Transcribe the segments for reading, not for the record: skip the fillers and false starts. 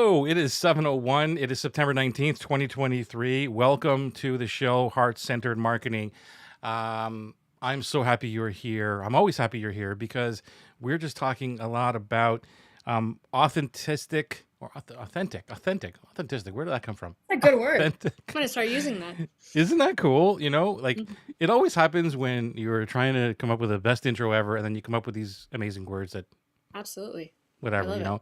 Hello, it is 7:01. It is September 19th, 2023. Welcome to the show, Heart-Centered Marketing. I'm so happy you're here. I'm always happy you're here because we're just talking a lot about authentic or authentic. Where did that come from? A good word. Authentic. I'm gonna start using that. Isn't that cool? You know, like Mhm. it always happens when you're trying to come up with the best intro ever, and then you come up with these amazing words that Absolutely. I whatever, love you it. know.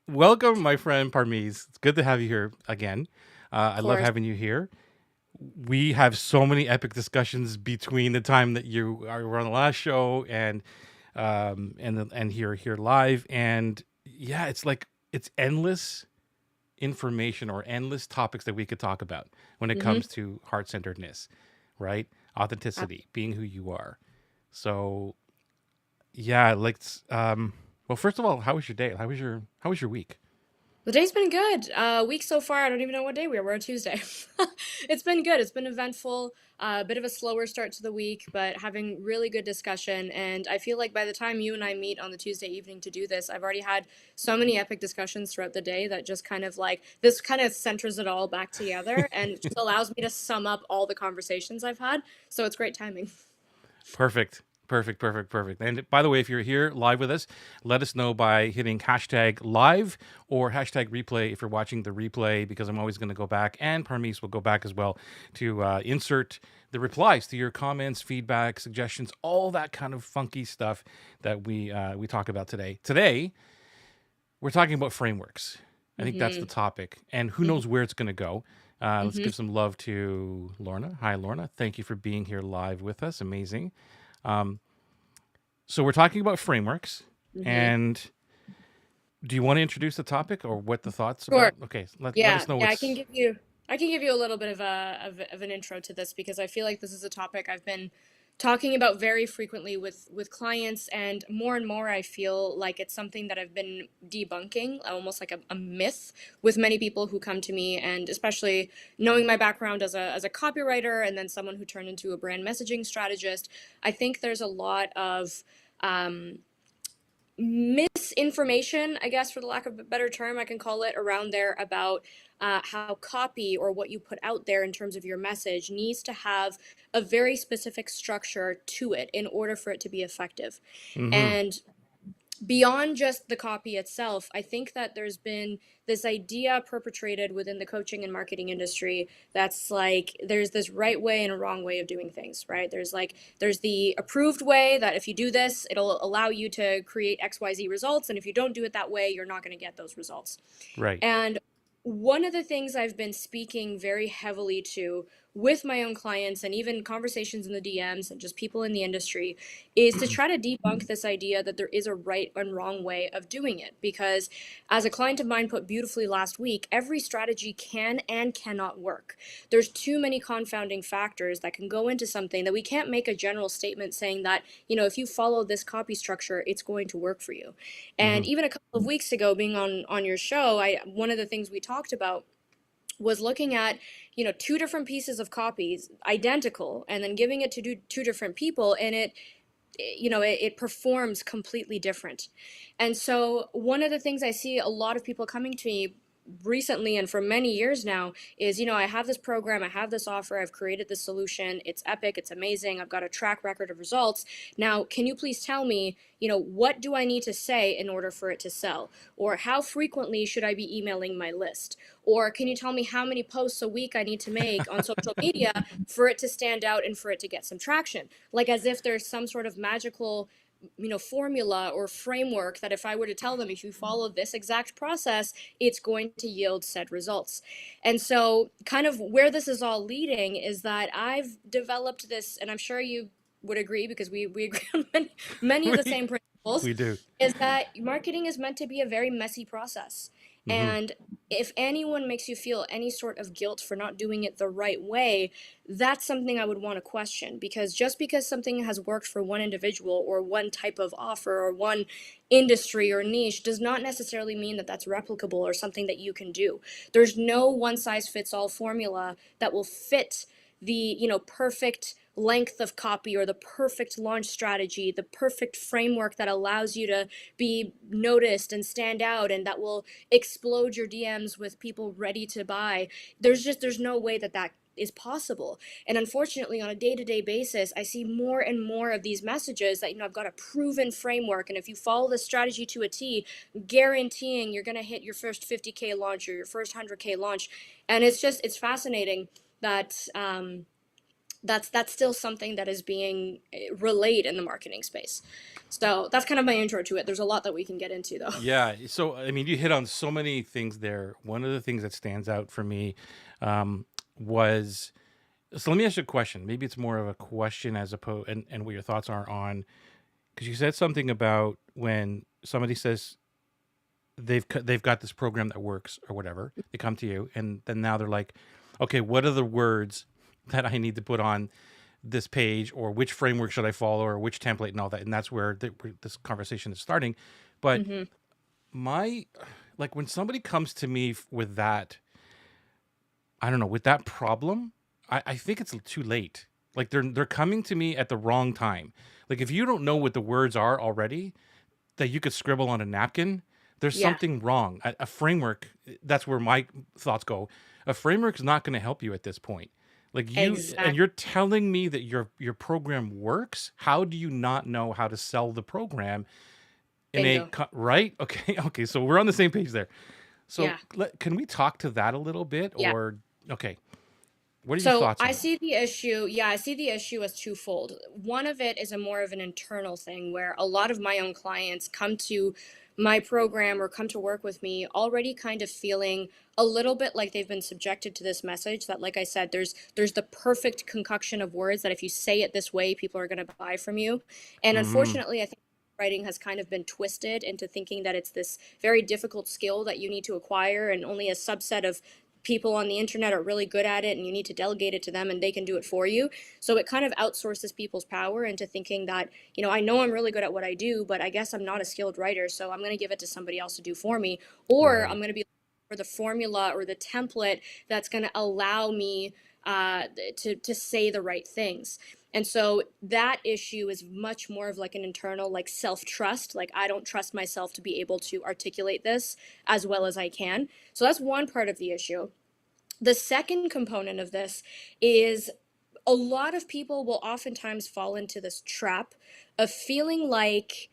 Welcome, my friend Parmees. It's good to have you here again. Of I love course. having you here. We have so many epic discussions between the time that were on the last show and here live. And yeah, it's like it's endless information or endless topics that we could talk about when it hmm comes to heart centeredness, right? Authenticity, being who you are. So yeah, well, first of all, how was your day? How was your week? The day's been good. Week so far, I don't even know what day we are. We're on Tuesday. It's been good. It's been eventful. A bit of a slower start to the week, but having really good discussion. And I feel like by the time you and I meet on the Tuesday evening to do this, I've already had so many epic discussions throughout the day that just kind of like this kind of centers it all back together and just allows me to sum up all the conversations I've had. So it's great timing. Perfect. Perfect. And by the way, if you're here live with us, let us know by hitting hashtag live or hashtag replay if you're watching the replay, because I'm always going to go back, and Parmees will go back as well to insert the replies to your comments, feedback, suggestions, all that kind of funky stuff that we talk about today. Today, we're talking about frameworks. I think that's the hmm topic, and who hmm knows where it's going to go. Let's hmm give some love to Lorna. Hi, Lorna. Thank you for being here live with us. Amazing. Um, so we're talking about frameworks, hmm and do you want to introduce the topic or what the thoughts Sure. about? Okay, let Yeah, us know yeah, what's I can give you a little bit of of an intro to this because I feel like this is a topic I've been talking about very frequently with clients, and more I feel like it's something that I've been debunking, almost like a myth with many people who come to me, and especially knowing my background as a copywriter and then someone who turned into a brand messaging strategist, I think there's a lot of um, misinformation, I guess, for the lack of a better term, I can call it, around there about how copy or what you put out there in terms of your message needs to have a very specific structure to it in order for it to be effective. mm-hmm. And beyond just the copy itself, I think that there's been this idea perpetrated within the coaching and marketing industry that's like there's this right way and a wrong way of doing things, right? There's the approved way that if you do this, it'll allow you to create XYZ results. And if you don't do it that way, you're not going to get those results. Right. And one of the things I've been speaking very heavily to with my own clients and even conversations in the DMs and just people in the industry is to try to debunk this idea that there is a right and wrong way of doing it. Because as a client of mine put beautifully last week, every strategy can and cannot work. There's too many confounding factors that can go into something that we can't make a general statement saying that, if you follow this copy structure, it's going to work for you. Mm-hmm. And even a couple of weeks ago, being on your show, I one of the things we talked about was looking at two different pieces of copies identical and then giving it to two different people, and it performs completely different. And so one of the things I see a lot of people coming to me recently and for many years now is, I have this program, I have this offer, I've created this solution, it's epic, it's amazing, I've got a track record of results. Now, can you please tell me, what do I need to say in order for it to sell? Or how frequently should I be emailing my list? Or can you tell me how many posts a week I need to make on social media for it to stand out and for it to get some traction? Like as if there's some sort of magical formula or framework that if I were to tell them, if you follow this exact process, it's going to yield said results. And so kind of where this is all leading is that I've developed this, and I'm sure you would agree because we agree on many of the we same principles, we do. is that marketing is meant to be a very messy process. Mm-hmm. And if anyone makes you feel any sort of guilt for not doing it the right way, that's something I would want to question, because just because something has worked for one individual or one type of offer or one industry or niche does not necessarily mean that that's replicable or something that you can do. There's no one size fits all formula that will fit the perfect length of copy or the perfect launch strategy, the perfect framework that allows you to be noticed and stand out and that will explode your DMs with people ready to buy. There's no way that that is possible. And unfortunately, on a day-to-day basis, I see more and more of these messages that, I've got a proven framework, and if you follow the strategy to a T, guaranteeing you're going to hit your first 50K launch or your first 100K launch. And it's fascinating that that's still something that is being relayed in the marketing space. So that's kind of my intro to it. There's a lot that we can get into though. Yeah. So, I mean, you hit on so many things there. One of the things that stands out for me um, was so let me ask you a question. Maybe it's more of a question as opposed, and what your thoughts are on, because you said something about when somebody says they've got this program that works or whatever, they come to you, and then now they're like, okay, what are the words that I need to put on this page, or which framework should I follow, or which template and all that, and that's where this conversation is starting. But Hmm. my like when somebody comes to me with that, I don't know, with that problem, I think it's too late. Like they're coming to me at the wrong time. Like if you don't know what the words are already that you could scribble on a napkin, there's Yeah, something wrong. A framework, that's where my thoughts go. A framework is not going to help you at this point. Like and exactly. you're telling me that your program works. How do you not know how to sell the program in Bingo. right? Okay, okay. So we're on the same page there. So Yeah. can we talk to that a little bit, Yeah. or okay? What are your So thoughts I on it? see the issue. Yeah, I see the issue as twofold. One of it is a more of an internal thing where a lot of my own clients come to my program or come to work with me already kind of feeling a little bit like they've been subjected to this message that, like I said, there's the perfect concoction of words that if you say it this way, people are going to buy from you. And Hmm. unfortunately, I think writing has kind of been twisted into thinking that it's this very difficult skill that you need to acquire and only a subset of people on the internet are really good at it and you need to delegate it to them and they can do it for you. So it kind of outsources people's power into thinking that, I know I'm really good at what I do, but I guess I'm not a skilled writer, so I'm going to give it to somebody else to do for me, or I'm Right. going to be for the formula or the template that's going to allow me uh, to say the right things. And so that issue is much more of like an internal, like self trust. Like, I don't trust myself to be able to articulate this as well as I can. So that's one part of the issue. The second component of this is a lot of people will oftentimes fall into this trap of feeling like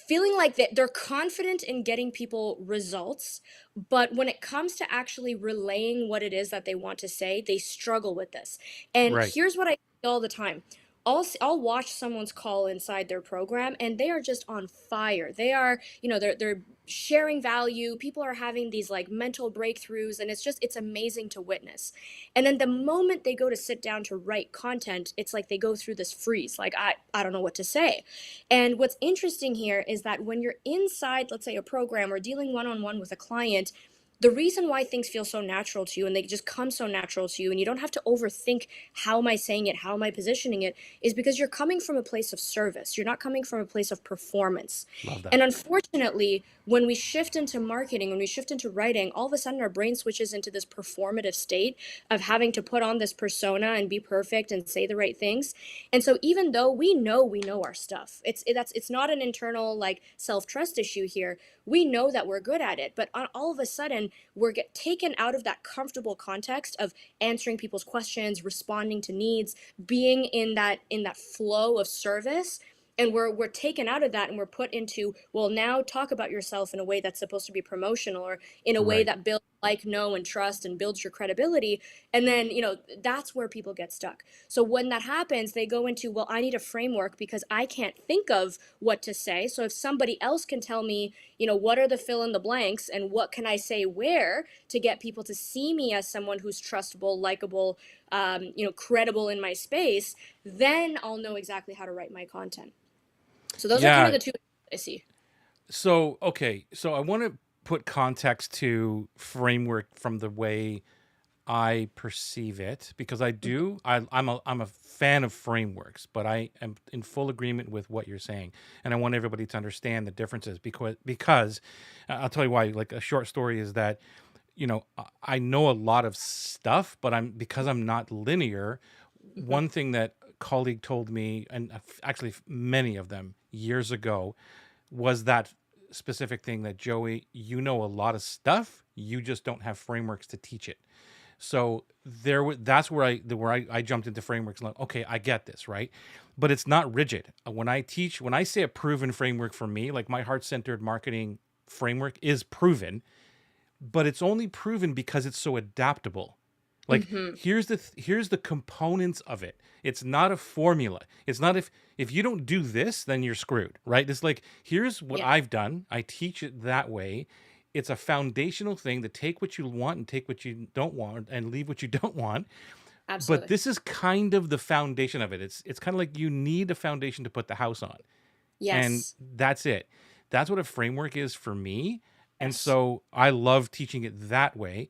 that they're confident in getting people results, but when it comes to actually relaying what it is that they want to say, they struggle with this. And Right. here's what I see all the time. I'll watch someone's call inside their program and they are just on fire. They are, they're sharing value. People are having these like mental breakthroughs and it's amazing to witness. And then the moment they go to sit down to write content, it's like they go through this freeze. Like I don't know what to say. And what's interesting here is that when you're inside, let's say, a program or dealing one on one with a client, the reason why things feel so natural to you and they just come so natural to you and you don't have to overthink how am I saying it, how am I positioning it, is because you're coming from a place of service. You're not coming from a place of performance. Love And that. unfortunately, when we shift into marketing, when we shift into writing, all of a sudden our brain switches into this performative state of having to put on this persona and be perfect and say the right things. And so even though we know our stuff, it's not an internal like self-trust issue here. We know that we're good at it, but all of a sudden we're get taken out of that comfortable context of answering people's questions, responding to needs, being in that flow of service, and we're taken out of that and we're put into, well, now talk about yourself in a way that's supposed to be promotional or in a way Right. that builds like, know, and trust and builds your credibility. And then that's where people get stuck. So when that happens, they go into, well, I need a framework because I can't think of what to say. So if somebody else can tell me, what are the fill in the blanks and what can I say where to get people to see me as someone who's trustable, likable, credible in my space, then I'll know exactly how to write my content. So those are kind of Yeah. the two I see. So okay. So I want to put context to framework from the way I perceive it, because I Mhm. do. I'm a fan of frameworks, but I am in full agreement with what you're saying, and I want everybody to understand the differences, because I'll tell you why. Like a short story is that I know a lot of stuff, but I'm because I'm not linear. Mhm. one thing that a colleague told me, and actually many of them years ago, was that specific thing that, Joey, you know a lot of stuff, you just don't have frameworks to teach it. So that's where I jumped into frameworks. Like, okay, I get this, right? But it's not rigid. When I say a proven framework for me, like my heart-centered marketing framework is proven, but it's only proven because it's so adaptable. Like, Mhm. here's the components of it. It's not a formula. It's not, if you don't do this, then you're screwed, right? It's like, here's what Yeah, I've done. I teach it that way. It's a foundational thing to take what you want and take what you don't want and leave what you don't want. But absolutely. this is kind of the foundation of it. It's kind of like you need a foundation to put the house on. And Yes. that's it. That's what a framework is for me. And Yes. so I love teaching it that way.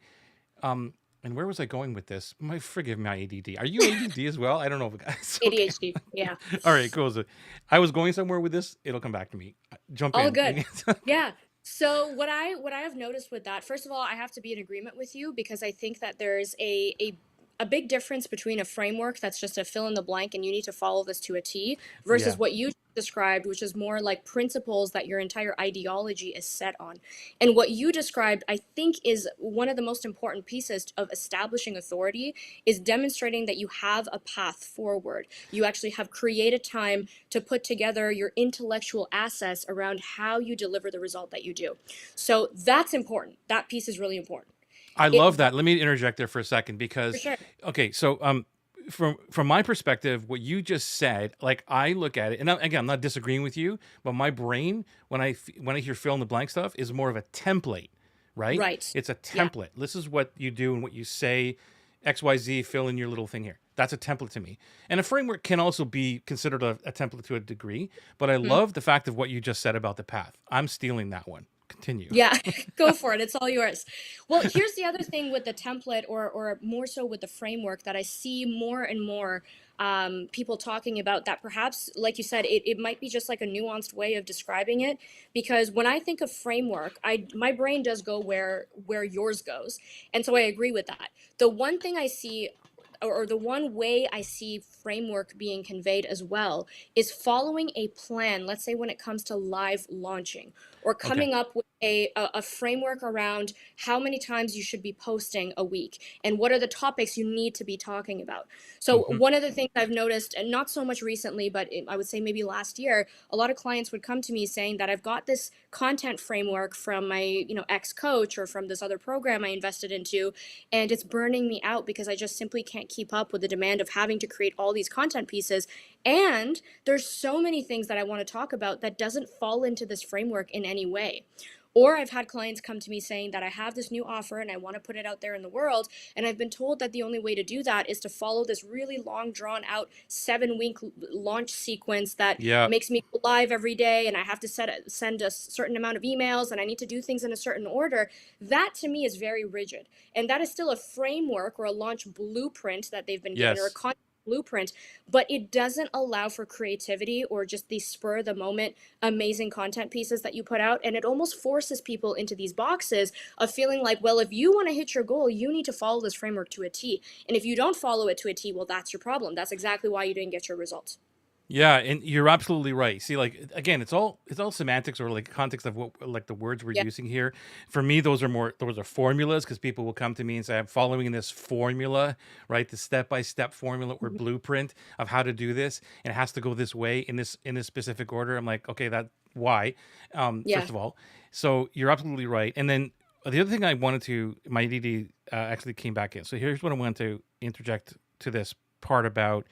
Um, and where was I going with this? Forgive my ADD. Are you ADD as well? I don't know if it's okay. ADHD. Yeah. All right, cool. So I was going somewhere with this. It'll come back to me. Jump All in. good. Yeah. So what I have noticed with that, first of all, I have to be in agreement with you because I think that there's a big difference between a framework that's just a fill in the blank and you need to follow this to a T versus Yeah, what you described, which is more like principles that your entire ideology is set on. And what you described, I think, is one of the most important pieces of establishing authority is demonstrating that you have a path forward. You actually have created time to put together your intellectual assets around how you deliver the result that you do. So that's important. That piece is really important. I It love that. Let me interject there for a second for because, sure. okay, so from my perspective, what you just said, like I look at it, and again, I'm not disagreeing with you, but my brain, when I hear fill in the blank stuff, is more of a template, right? Right. It's a Yeah. template. This is what you do and what you say, XYZ, fill in your little thing here. That's a template to me. And a framework can also be considered a template to a degree, but I Mhm. love the fact of what you just said about the path. I'm stealing that one. Continue. Yeah, go for it. It's all yours. Well, here's the other thing with the template, or more so with the framework, that I see more and more people talking about that perhaps, like you said, it might be just like a nuanced way of describing it. Because when I think of framework, my brain does go where yours goes. And so I agree with that. The one thing I see, or the one way I see framework being conveyed as well, is following a plan. Let's say when it comes to live launching, or Okay. coming up with a framework around how many times you should be posting a week and what are the topics you need to be talking about. So Hmm. one of the things I've noticed, and not so much recently, but I would say maybe last year, a lot of clients would come to me saying that I've got this content framework from my ex coach or from this other program I invested into, and it's burning me out because I just simply can't keep up with the demand of having to create all these content pieces. And there's so many things that I want to talk about that doesn't fall into this framework in any way. Or I've had clients come to me saying that I have this new offer and I want to put it out there in the world. And I've been told that the only way to do that is to follow this really long, drawn out 7 week launch sequence that Yeah. makes me go live every day. And I have to send a certain amount of emails and I need to do things in a certain order. That to me is very rigid. And that is still a framework or a launch blueprint that they've been given, or a Yes. content blueprint, but it doesn't allow for creativity or just these spur of the moment amazing content pieces that you put out. And it almost forces people into these boxes of feeling like, well, if you want to hit your goal, you need to follow this framework to a T. And if you don't follow it to a T, well, that's your problem. That's exactly why you didn't get your results. Yeah, and you're absolutely right. See, like again, it's all semantics or like context of what like the words we're Yeah. using here. For me, those are formulas because people will come to me and say, "I'm following this formula, right? The step-by-step formula or Mhm. blueprint of how to do this, and it has to go this way in this specific order." I'm like, okay, that why? Yeah. First of all, so you're absolutely right. And then the other thing I wanted to my DD actually came back in. So here's what I wanted to interject to this part about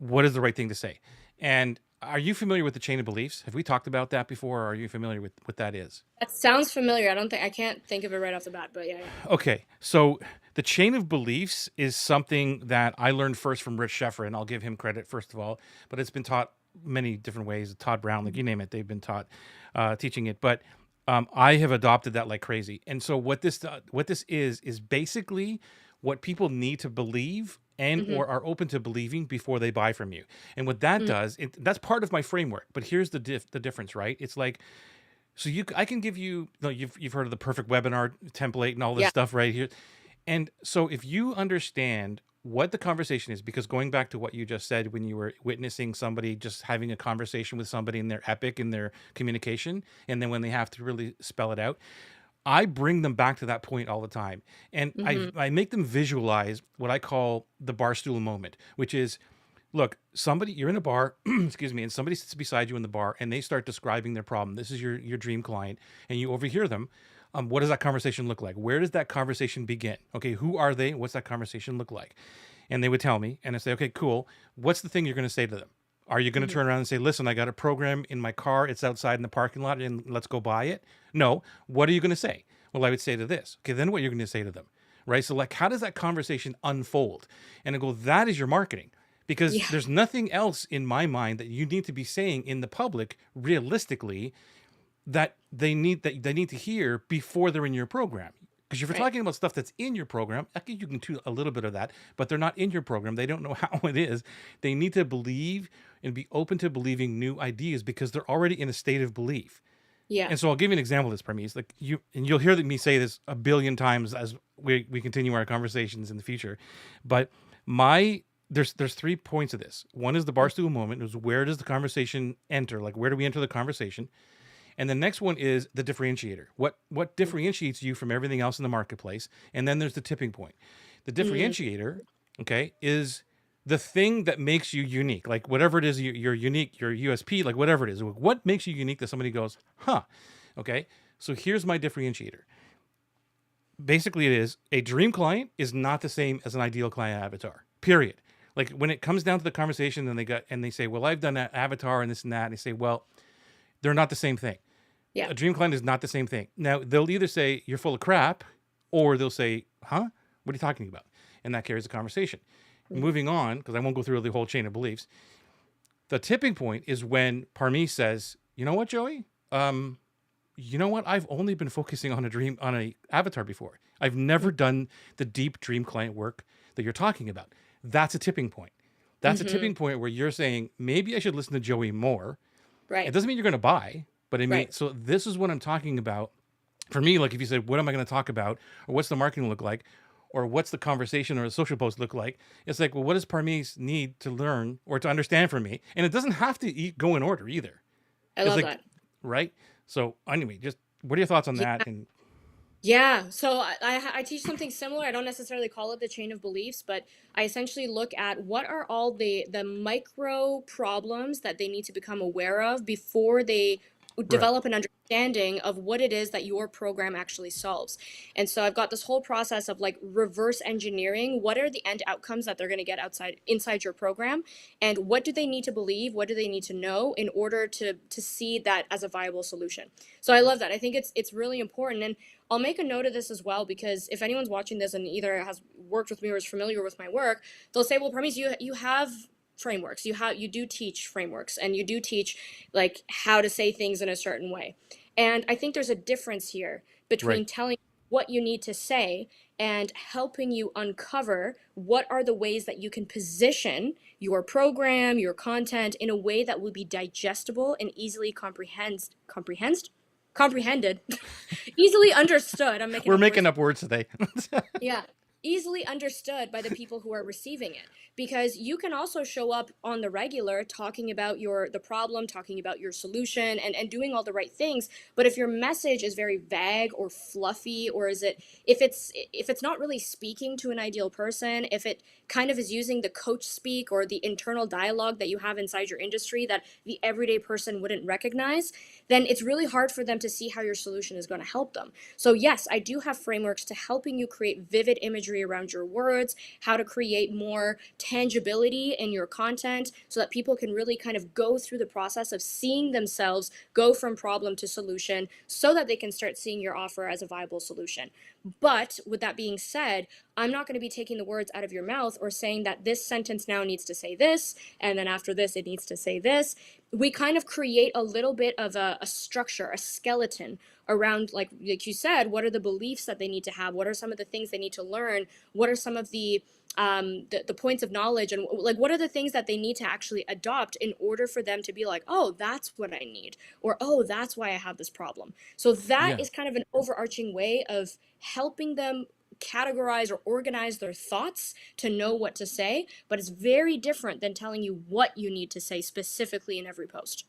what is the right thing to say. And are you familiar with the chain of beliefs? Have we talked about that before? Or are you familiar with what that is? That sounds familiar. I can't think of it right off the bat, but yeah, yeah. Okay, so the chain of beliefs is something that I learned first from Rich Sheffer, and I'll give him credit first of all, but it's been taught many different ways. Todd Brown, like you name it, they've been taught teaching it. But I have adopted that like crazy. And so what this is basically what people need to believe and Mm-hmm. or are open to believing before they buy from you. And what that does, that's part of my framework. But here's the difference, right? It's like, so I can give you, you've heard of the perfect webinar template and all this Yeah. stuff right here. And so if you understand what the conversation is, because going back to what you just said, when you were witnessing somebody just having a conversation with somebody and they're epic in their communication, and then when they have to really spell it out, I bring them back to that point all the time. And Mm-hmm. I make them visualize what I call the bar stool moment, which is, look, somebody, you're in a bar, excuse me, and somebody sits beside you in the bar and they start describing their problem. This is your dream client, and you overhear them. What does that conversation look like? Where does that conversation begin? Okay, who are they? What's that conversation look like? And they would tell me, and I say, okay, cool. What's the thing you're going to say to them? Are you going to Mm-hmm. turn around and say, listen, I got a program in my car. It's outside in the parking lot, and let's go buy it? No. What are you going to say? Well, I would say to this. Okay, then what you're going to say to them, right? So, like, how does that conversation unfold? And I go, that is your marketing, because Yeah. there's nothing else in my mind that you need to be saying in the public realistically that they need to hear before they're in your program. Because if you're Right. talking about stuff that's in your program, I think you can do a little bit of that, but they're not in your program. They don't know how it is. They need to believe and be open to believing new ideas because they're already in a state of belief. Yeah. And so I'll give you an example of this, Parmees. Like and you'll hear me say this a billion times as we continue our conversations in the future. But my there's 3 points of this. One is the barstool moment. Is where does the conversation enter? Like, where do we enter the conversation? And the next one is the differentiator. What differentiates you from everything else in the marketplace? And then there's the tipping point. The Mm-hmm. differentiator, okay, is the thing that makes you unique. Like, whatever it is, you're unique, your USP, like whatever it is. What makes you unique that somebody goes, huh? Okay. So here's my differentiator. Basically, it is a dream client is not the same as an ideal client avatar. Period. Like, when it comes down to the conversation, and they say, well, I've done an avatar and this and that, and they say, well, they're not the same thing. Yeah. A dream client is not the same thing. Now, they'll either say you're full of crap, or they'll say, huh? What are you talking about? And that carries the conversation. Mm-hmm. Moving on, because I won't go through the whole chain of beliefs. The tipping point is when Parmees says, you know what, Joey? You know what? I've only been focusing on a avatar before. I've never done the deep dream client work that you're talking about. That's a tipping point. That's a Mm-hmm. tipping point where you're saying, maybe I should listen to Joey more. It Right. doesn't mean you're going to buy, but I mean, Right. so this is what I'm talking about. For me, like, if you said, what am I going to talk about? Or what's the marketing look like? Or what's the conversation or the social post look like? It's like, well, what does Parmees need to learn or to understand from me? And it doesn't have to go in order either. I It's love like, that. right? So anyway, just what are your thoughts on that? And Yeah, so I teach something similar. I don't necessarily call it the chain of beliefs, but I essentially look at what are all the micro problems that they need to become aware of before they right, develop an understanding of what it is that your program actually solves. And so I've got this whole process of like reverse engineering. What are the end outcomes that they're going to get outside inside your program, and what do they need to believe? What do they need to know in order to see that as a viable solution? So I love that. I think it's really important. And I'll make a note of this as well, because if anyone's watching this and either has worked with me or is familiar with my work, they'll say, "Well, Parmees, you have frameworks. You do teach frameworks, and you do teach like how to say things in a certain way." And I think there's a difference here right. between telling what you need to say and helping you uncover what are the ways that you can position your program, your content in a way that will be digestible and easily comprehended easily understood. I'm making We're up words. making up words today. Yeah, easily understood by the people who are receiving it, because you can also show up on the regular talking about the problem, talking about your solution, and doing all the right things, but if your message is very vague or fluffy, or is it if it's not really speaking to an ideal person, if it kind of is using the coach speak or the internal dialogue that you have inside your industry that the everyday person wouldn't recognize, then it's really hard for them to see how your solution is going to help them. So yes, I do have frameworks to helping you create vivid imagery around your words, how to create more tangibility in your content so that people can really kind of go through the process of seeing themselves go from problem to solution so that they can start seeing your offer as a viable solution. But with that being said, I'm not going to be taking the words out of your mouth or saying that this sentence now needs to say this, and then after this, it needs to say this. We kind of create a little bit of a structure, a skeleton around, like you said, what are the beliefs that they need to have? What are some of the things they need to learn? What are some of the points of knowledge, and like what are the things that they need to actually adopt in order for them to be like, oh, that's what I need, or oh, that's why I have this problem. So that Yeah. is kind of an overarching way of helping them categorize or organize their thoughts to know what to say, but it's very different than telling you what you need to say specifically in every post.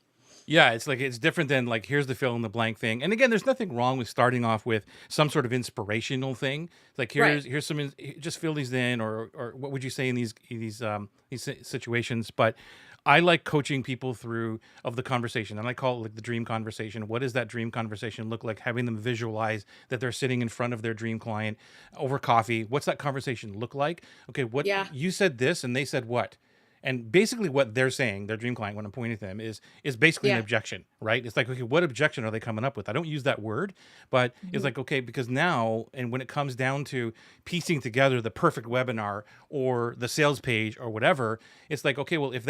Yeah, it's like it's different than like here's the fill in the blank thing. And again, there's nothing wrong with starting off with some sort of inspirational thing. It's like Right. here's some just fill these in, or what would you say in these situations? But I like coaching people through of the conversation, and I call it like the dream conversation. What does that dream conversation look like? Having them visualize that they're sitting in front of their dream client over coffee. What's that conversation look like? Okay, what Yeah. you said this, and they said what? And basically what they're saying, their dream client, when I'm pointing to them, is basically an Yeah. objection, right? It's like, okay, what objection are they coming up with? I don't use that word, but it's Mhm. like, okay, because now, and when it comes down to piecing together the perfect webinar or the sales page or whatever, it's like, okay, well, if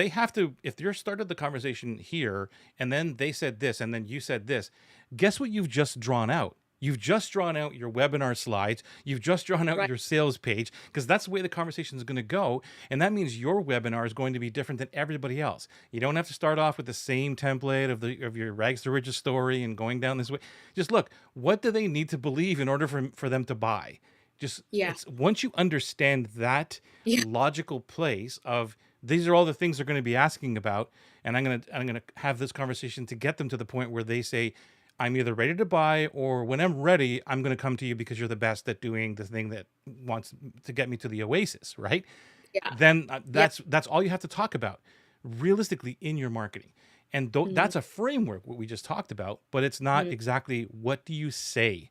you started the conversation here and then they said this and then you said this, guess what you've just drawn out? You've just drawn out your webinar slides. You've just drawn out Right. your sales page because that's the way the conversation is going to go. And that means your webinar is going to be different than everybody else. You don't have to start off with the same template of your rags to riches story and going down this way. Just look, what do they need to believe in order for them to buy? Just Yeah. it's once you understand that Yeah. logical place of these are all the things they're going to be asking about, and I'm gonna have this conversation to get them to the point where they say, I'm either ready to buy or when I'm ready, I'm going to come to you because you're the best at doing the thing that wants to get me to the oasis, right? Yeah. Then Yeah. that's all you have to talk about realistically in your marketing. And Mhm. that's a framework what we just talked about, but it's not Mhm. exactly what do you say.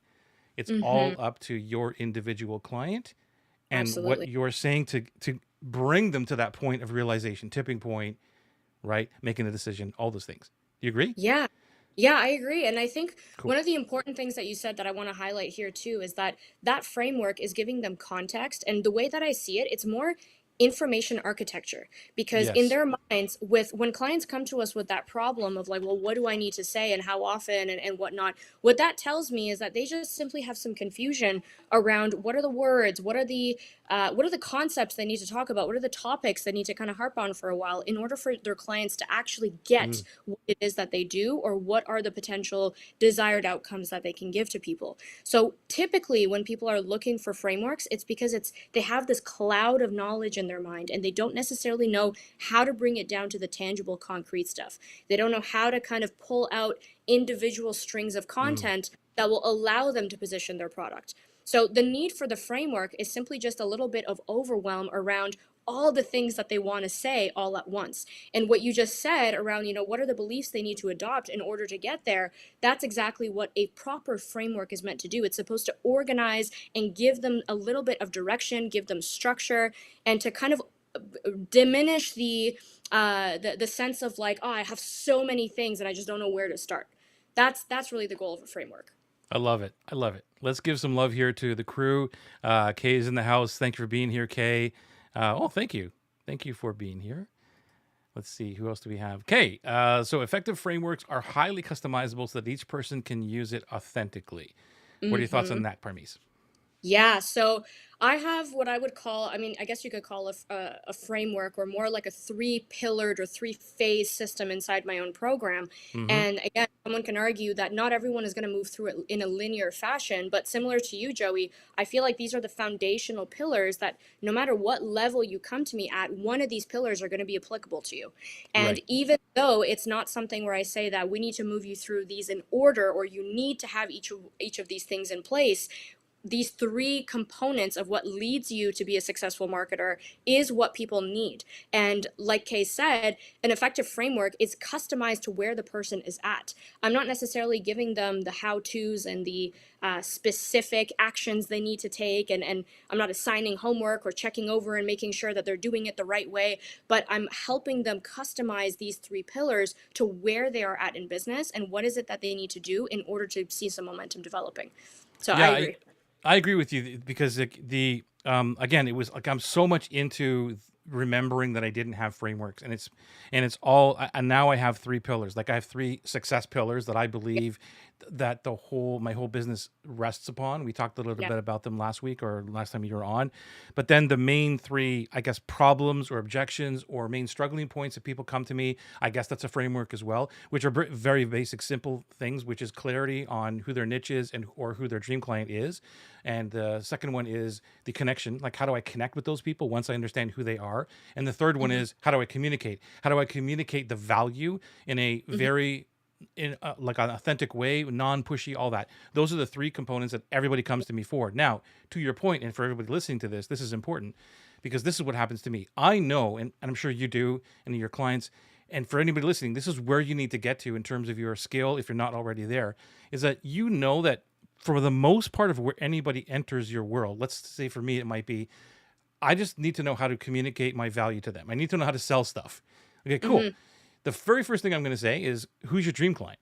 It's all Mhm. up to your individual client and what Absolutely. you're saying to bring them to that point of realization, tipping point, right? Making a decision, all those things. Do you agree? Yeah. Yeah, I agree. And I think Cool. one of the important things that you said that I want to highlight here too is that that framework is giving them context. And the way that I see it, it's more information architecture because in Yes. their minds with when clients come to us with that problem of like, well, what do I need to say and how often and whatnot, what that tells me is that they just simply have some confusion around what are the words, what are the concepts they need to talk about, what are the topics they need to kind of harp on for a while in order for their clients to actually get Mm, what it is that they do or what are the potential desired outcomes that they can give to people. So typically when people are looking for frameworks, it's because they have this cloud of knowledge in their mind and they don't necessarily know how to bring it down to the tangible concrete stuff. They don't know how to kind of pull out individual strings of mm. content that will allow them to position their product. So the need for the framework is simply just a little bit of overwhelm around all the things that they want to say all at once. And what you just said around, what are the beliefs they need to adopt in order to get there? That's exactly what a proper framework is meant to do. It's supposed to organize and give them a little bit of direction, give them structure, and to kind of diminish the sense of like, oh, I have so many things and I just don't know where to start. That's really the goal of a framework. I love it. I love it. Let's give some love here to the crew. Kay is in the house. Thank you for being here, Kay. Thank you. Thank you for being here. Let's see. Who else do we have? Kay. So effective frameworks are highly customizable so that each person can use it authentically. What are your thoughts on Hmm. that, Parmees? Yeah, so I have what I would call, I mean, I guess you could call a framework or more like a three-pillared or three-phase system inside my own program. Mm-hmm. And again, someone can argue that not everyone is going to move through it in a linear fashion, but similar to you, Joey, I feel like these are the foundational pillars that no matter what level you come to me at, one of these pillars are going to be applicable to you. And Right. even though it's not something where I say that we need to move you through these in order or you need to have each of these things in place, these three components of what leads you to be a successful marketer is what people need. And like Kay said, an effective framework is customized to where the person is at. I'm not necessarily giving them the how to's and the specific actions they need to take. And I'm not assigning homework or checking over and making sure that they're doing it the right way. But I'm helping them customize these three pillars to where they are at in business and what is it that they need to do in order to see some momentum developing. So I Yeah, agree. I agree with you because the again it was like I'm so much into remembering that I didn't have frameworks and it's all and now I have three pillars. Like I have three success pillars that I believe that my whole business rests upon. We talked a little Yeah. bit about them last week or last time you were on. But then the main three, I guess, problems or objections or main struggling points that people come to me, I guess that's a framework as well, which are very basic, simple things, which is clarity on who their niche is and or who their dream client is. And the second one is the connection. Like, how do I connect with those people once I understand who they are? And the third one Hmm. is, how do I communicate? How do I communicate the value in a Hmm. very like an authentic way, non-pushy, all that. Those are the three components that everybody comes to me for. Now, to your point, and for everybody listening to this is important because this is what happens to me. I know, and I'm sure you do, and your clients, and for anybody listening, this is where you need to get to in terms of your skill, if you're not already there, is that you know that for the most part of where anybody enters your world, let's say for me, it might be, I just need to know how to communicate my value to them. I need to know how to sell stuff. Okay, cool. Hmm. The very first thing I'm going to say is, who's your dream client?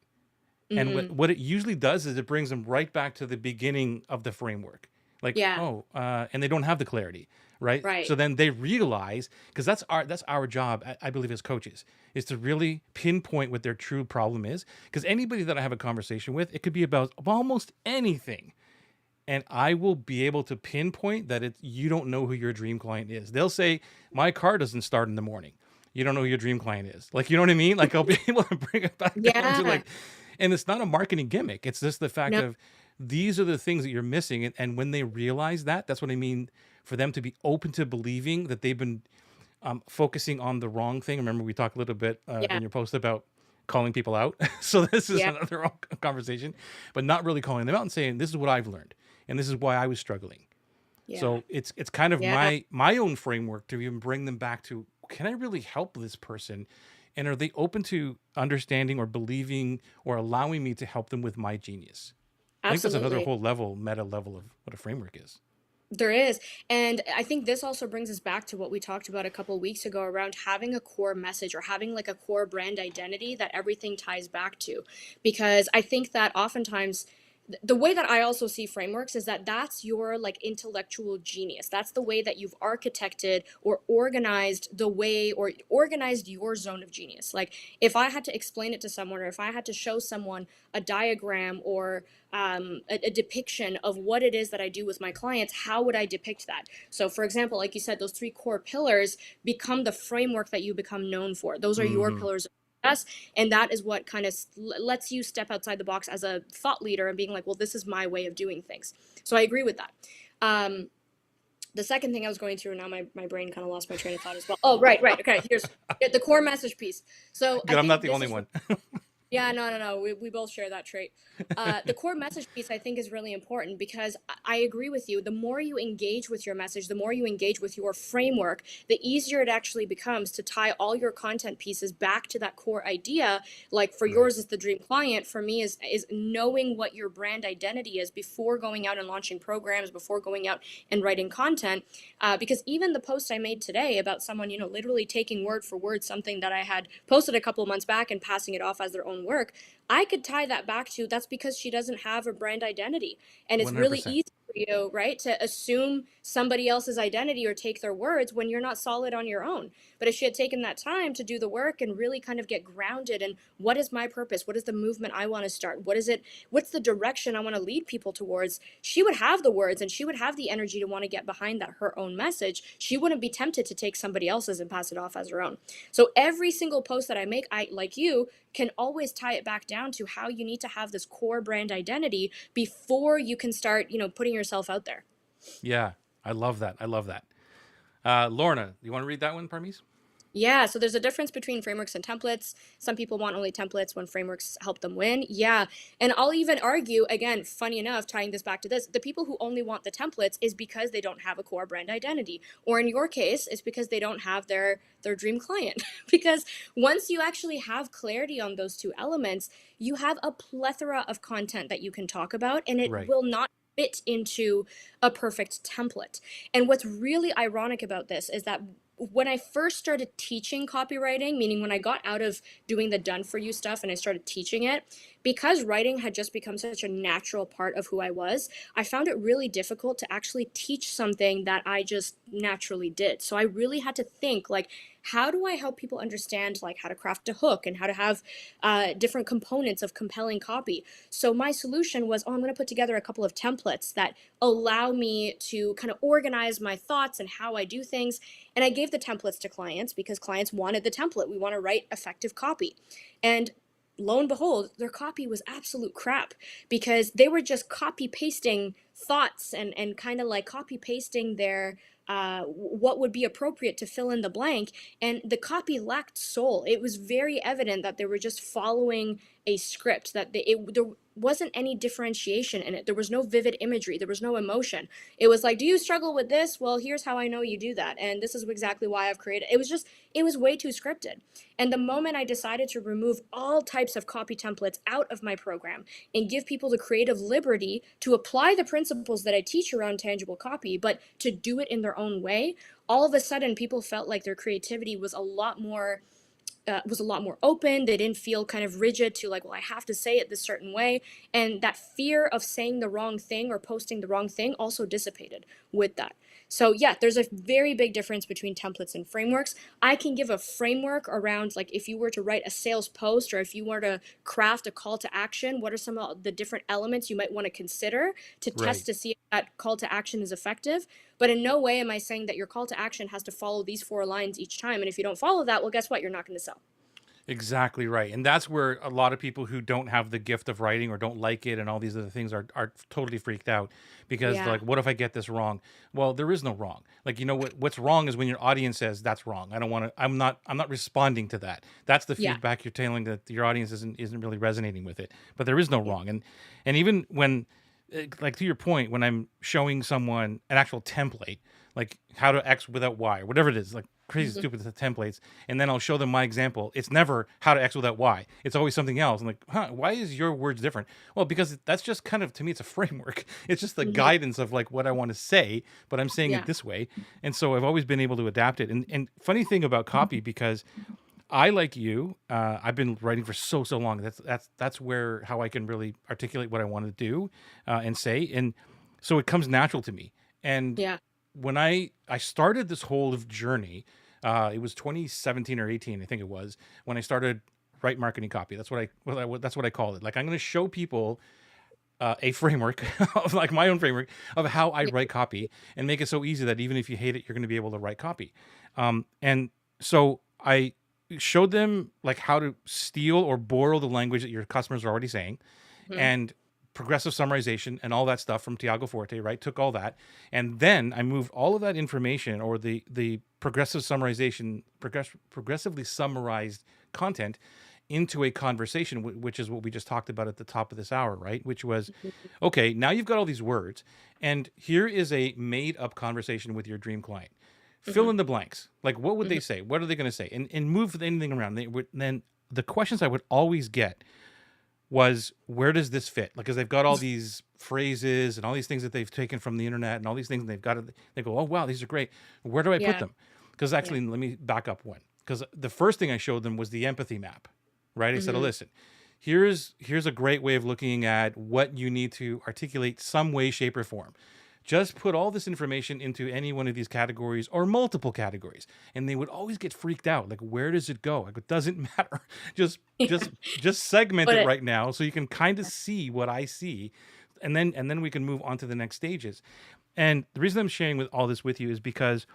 And Hmm. what it usually does is it brings them right back to the beginning of the framework. Like, Yeah. oh, and they don't have the clarity, right? Right. So then they realize, because that's our job, I believe, as coaches, is to really pinpoint what their true problem is. Because anybody that I have a conversation with, it could be about almost anything, and I will be able to pinpoint that you don't know who your dream client is. They'll say, my car doesn't start in the morning. You don't know who your dream client is. Like, you know what I mean? Like, I'll be able to bring it back down to Yeah. like, and it's not a marketing gimmick. It's just the fact No. of, these are the things that you're missing. And when they realize that, that's what I mean, for them to be open to believing that they've been focusing on the wrong thing. Remember, we talked a little bit Yeah. in your post about calling people out. So this is Yeah. another conversation, but not really calling them out and saying, this is what I've learned and this is why I was struggling. Yeah. So it's kind of Yeah. my own framework to even bring them back to, can I really help this person? And are they open to understanding or believing or allowing me to help them with my genius? I think that's another Absolutely. whole level, meta level of what a framework is. There is. And I think this also brings us back to what we talked about a couple of weeks ago around having a core message or having like a core brand identity that everything ties back to. Because I think that oftentimes the way that I also see frameworks is that that's your like intellectual genius. That's the way that you've architected or organized the way or organized your zone of genius. Like if I had to explain it to someone or if I had to show someone a diagram or a depiction of what it is that I do with my clients, how would I depict that? So, for example, like you said, those three core pillars become the framework that you become known for. Those are your Hmm. pillars of success. And that is what kind of lets you step outside the box as a thought leader and being like, well, this is my way of doing things. So, I agree with that. The second thing I was going through, now my brain kind of lost my train of thought as well. Oh, right, right. Okay, here's the core message piece. So, I Good. I'm not think the this only is one. yeah, no, no, no. We both share that trait. The core message piece, I think, is really important because I agree with you. The more you engage with your message, the more you engage with your framework, the easier it actually becomes to tie all your content pieces back to that core idea. Like for Right. yours is the dream client. For me is knowing what your brand identity is before going out and launching programs, before going out and writing content. Because even the post I made today about someone, literally taking word for word something that I had posted a couple of months back and passing it off as their own work, I could tie that back to that's because she doesn't have a brand identity. And it's really 100%. easy for you, right, to assume somebody else's identity or take their words when you're not solid on your own. But if she had taken that time to do the work and really kind of get grounded in what is my purpose? What is the movement I want to start? What is it? What's the direction I want to lead people towards? She would have the words and she would have the energy to want to get behind that her own message. She wouldn't be tempted to take somebody else's and pass it off as her own. So every single post that I make, I like you can always tie it back down to how you need to have this core brand identity before you can start, putting yourself out there. Yeah. I love that. I love that. Lorna, you want to read that one, Parmees? Yeah, so there's a difference between frameworks and templates. Some people want only templates when frameworks help them win. Yeah. And I'll even argue, again, funny enough, tying this back to this, the people who only want the templates is because they don't have a core brand identity. Or in your case, it's because they don't have their dream client. Because once you actually have clarity on those two elements, you have a plethora of content that you can talk about, and it Right. will not fit into a perfect template. And what's really ironic about this is that when I first started teaching copywriting, meaning when I got out of doing the done for you stuff and I started teaching it, because writing had just become such a natural part of who I was, I found it really difficult to actually teach something that I just naturally did. So I really had to think like, how do I help people understand like how to craft a hook and how to have different components of compelling copy? So my solution was, oh, I'm going to put together a couple of templates that allow me to kind of organize my thoughts and how I do things. And I gave the templates to clients because clients wanted the template. We want to write effective copy. And lo and behold, their copy was absolute crap because they were just copy pasting thoughts and kind of like copy pasting their what would be appropriate to fill in the blank, and the copy lacked soul. It was very evident that they were just following a script, that there wasn't any differentiation in it. There was no vivid imagery, there was no emotion. It was like, do you struggle with this? Well, here's how I know you do that, and this is exactly why I've created it. Was just, it was way too scripted. And the moment I decided to remove all types of copy templates out of my program and give people the creative liberty to apply the principles that I teach around tangible copy, but to do it in their own way, all of a sudden people felt like their creativity was a lot more open. They didn't feel kind of rigid to like, well, I have to say it this certain way. And that fear of saying the wrong thing or posting the wrong thing also dissipated with that. So yeah, there's a very big difference between templates and frameworks. I can give a framework around like if you were to write a sales post or if you were to craft a call to action, what are some of the different elements you might want to consider to Right. test to see if that call to action is effective. But in no way am I saying that your call to action has to follow these 4 lines each time. And if you don't follow that, well, guess what? You're not going to sell. Exactly right. And that's where a lot of people who don't have the gift of writing or don't like it and all these other things are totally freaked out because they're Yeah. like, what if I get this wrong? Well, there is no wrong. Like, what's wrong is when your audience says that's wrong. I don't want to, I'm not responding to that. That's the Yeah. feedback you're telling that your audience isn't really resonating with it. But there is no Yeah. wrong. And even when, like to your point, when I'm showing someone an actual template, like how to X without Y, or whatever it is, like crazy Mhm. stupid templates, and then I'll show them my example. It's never how to X without Y. It's always something else. I'm like, huh, why is your words different? Well, because that's just kind of, to me, it's a framework. It's just the Mhm. guidance of like what I want to say, but I'm saying it Yeah. this way. And so I've always been able to adapt it. And funny thing about copy, because I, like you, I've been writing for so long. That's where how I can really articulate what I want to do and say, and so it comes natural to me. And Yeah. when I started this whole journey, it was 2017 or 18, I think it was, when I started Right Marketing Copy. That's what I called it. Like, I'm going to show people a framework of like my own framework of how I Yeah. write copy and make it so easy that even if you hate it, you're going to be able to write copy. And so I showed them like how to steal or borrow the language that your customers are already saying, Mhm. and progressive summarization and all that stuff from Tiago Forte, right? Took all that. And then I moved all of that information, or the progressive summarization, progressively summarized content, into a conversation, which is what we just talked about at the top of this hour, right? Which was, Mhm. okay, now you've got all these words, and here is a made up conversation with your dream client. Fill Mhm. in the blanks. Like, what would Mhm. they say? What are they going to say? And move anything around. Then the questions I would always get was, where does this fit? Like, because they've got all these phrases and all these things that they've taken from the internet and all these things, and they've got it. They go, oh wow, these are great. Where do I put Yeah. them? Because Yeah. actually, let me back up one. Because the first thing I showed them was the empathy map, right? I said, oh, Mhm. listen, here's a great way of looking at what you need to articulate some way, shape, or form. Just put all this information into any one of these categories or multiple categories, and they would always get freaked out. Like, where does it go? Like, it doesn't matter. just just just segment But it it, right now so you can kind of see what I see, and then we can move on to the next stages. And the reason I'm sharing with all this with you is because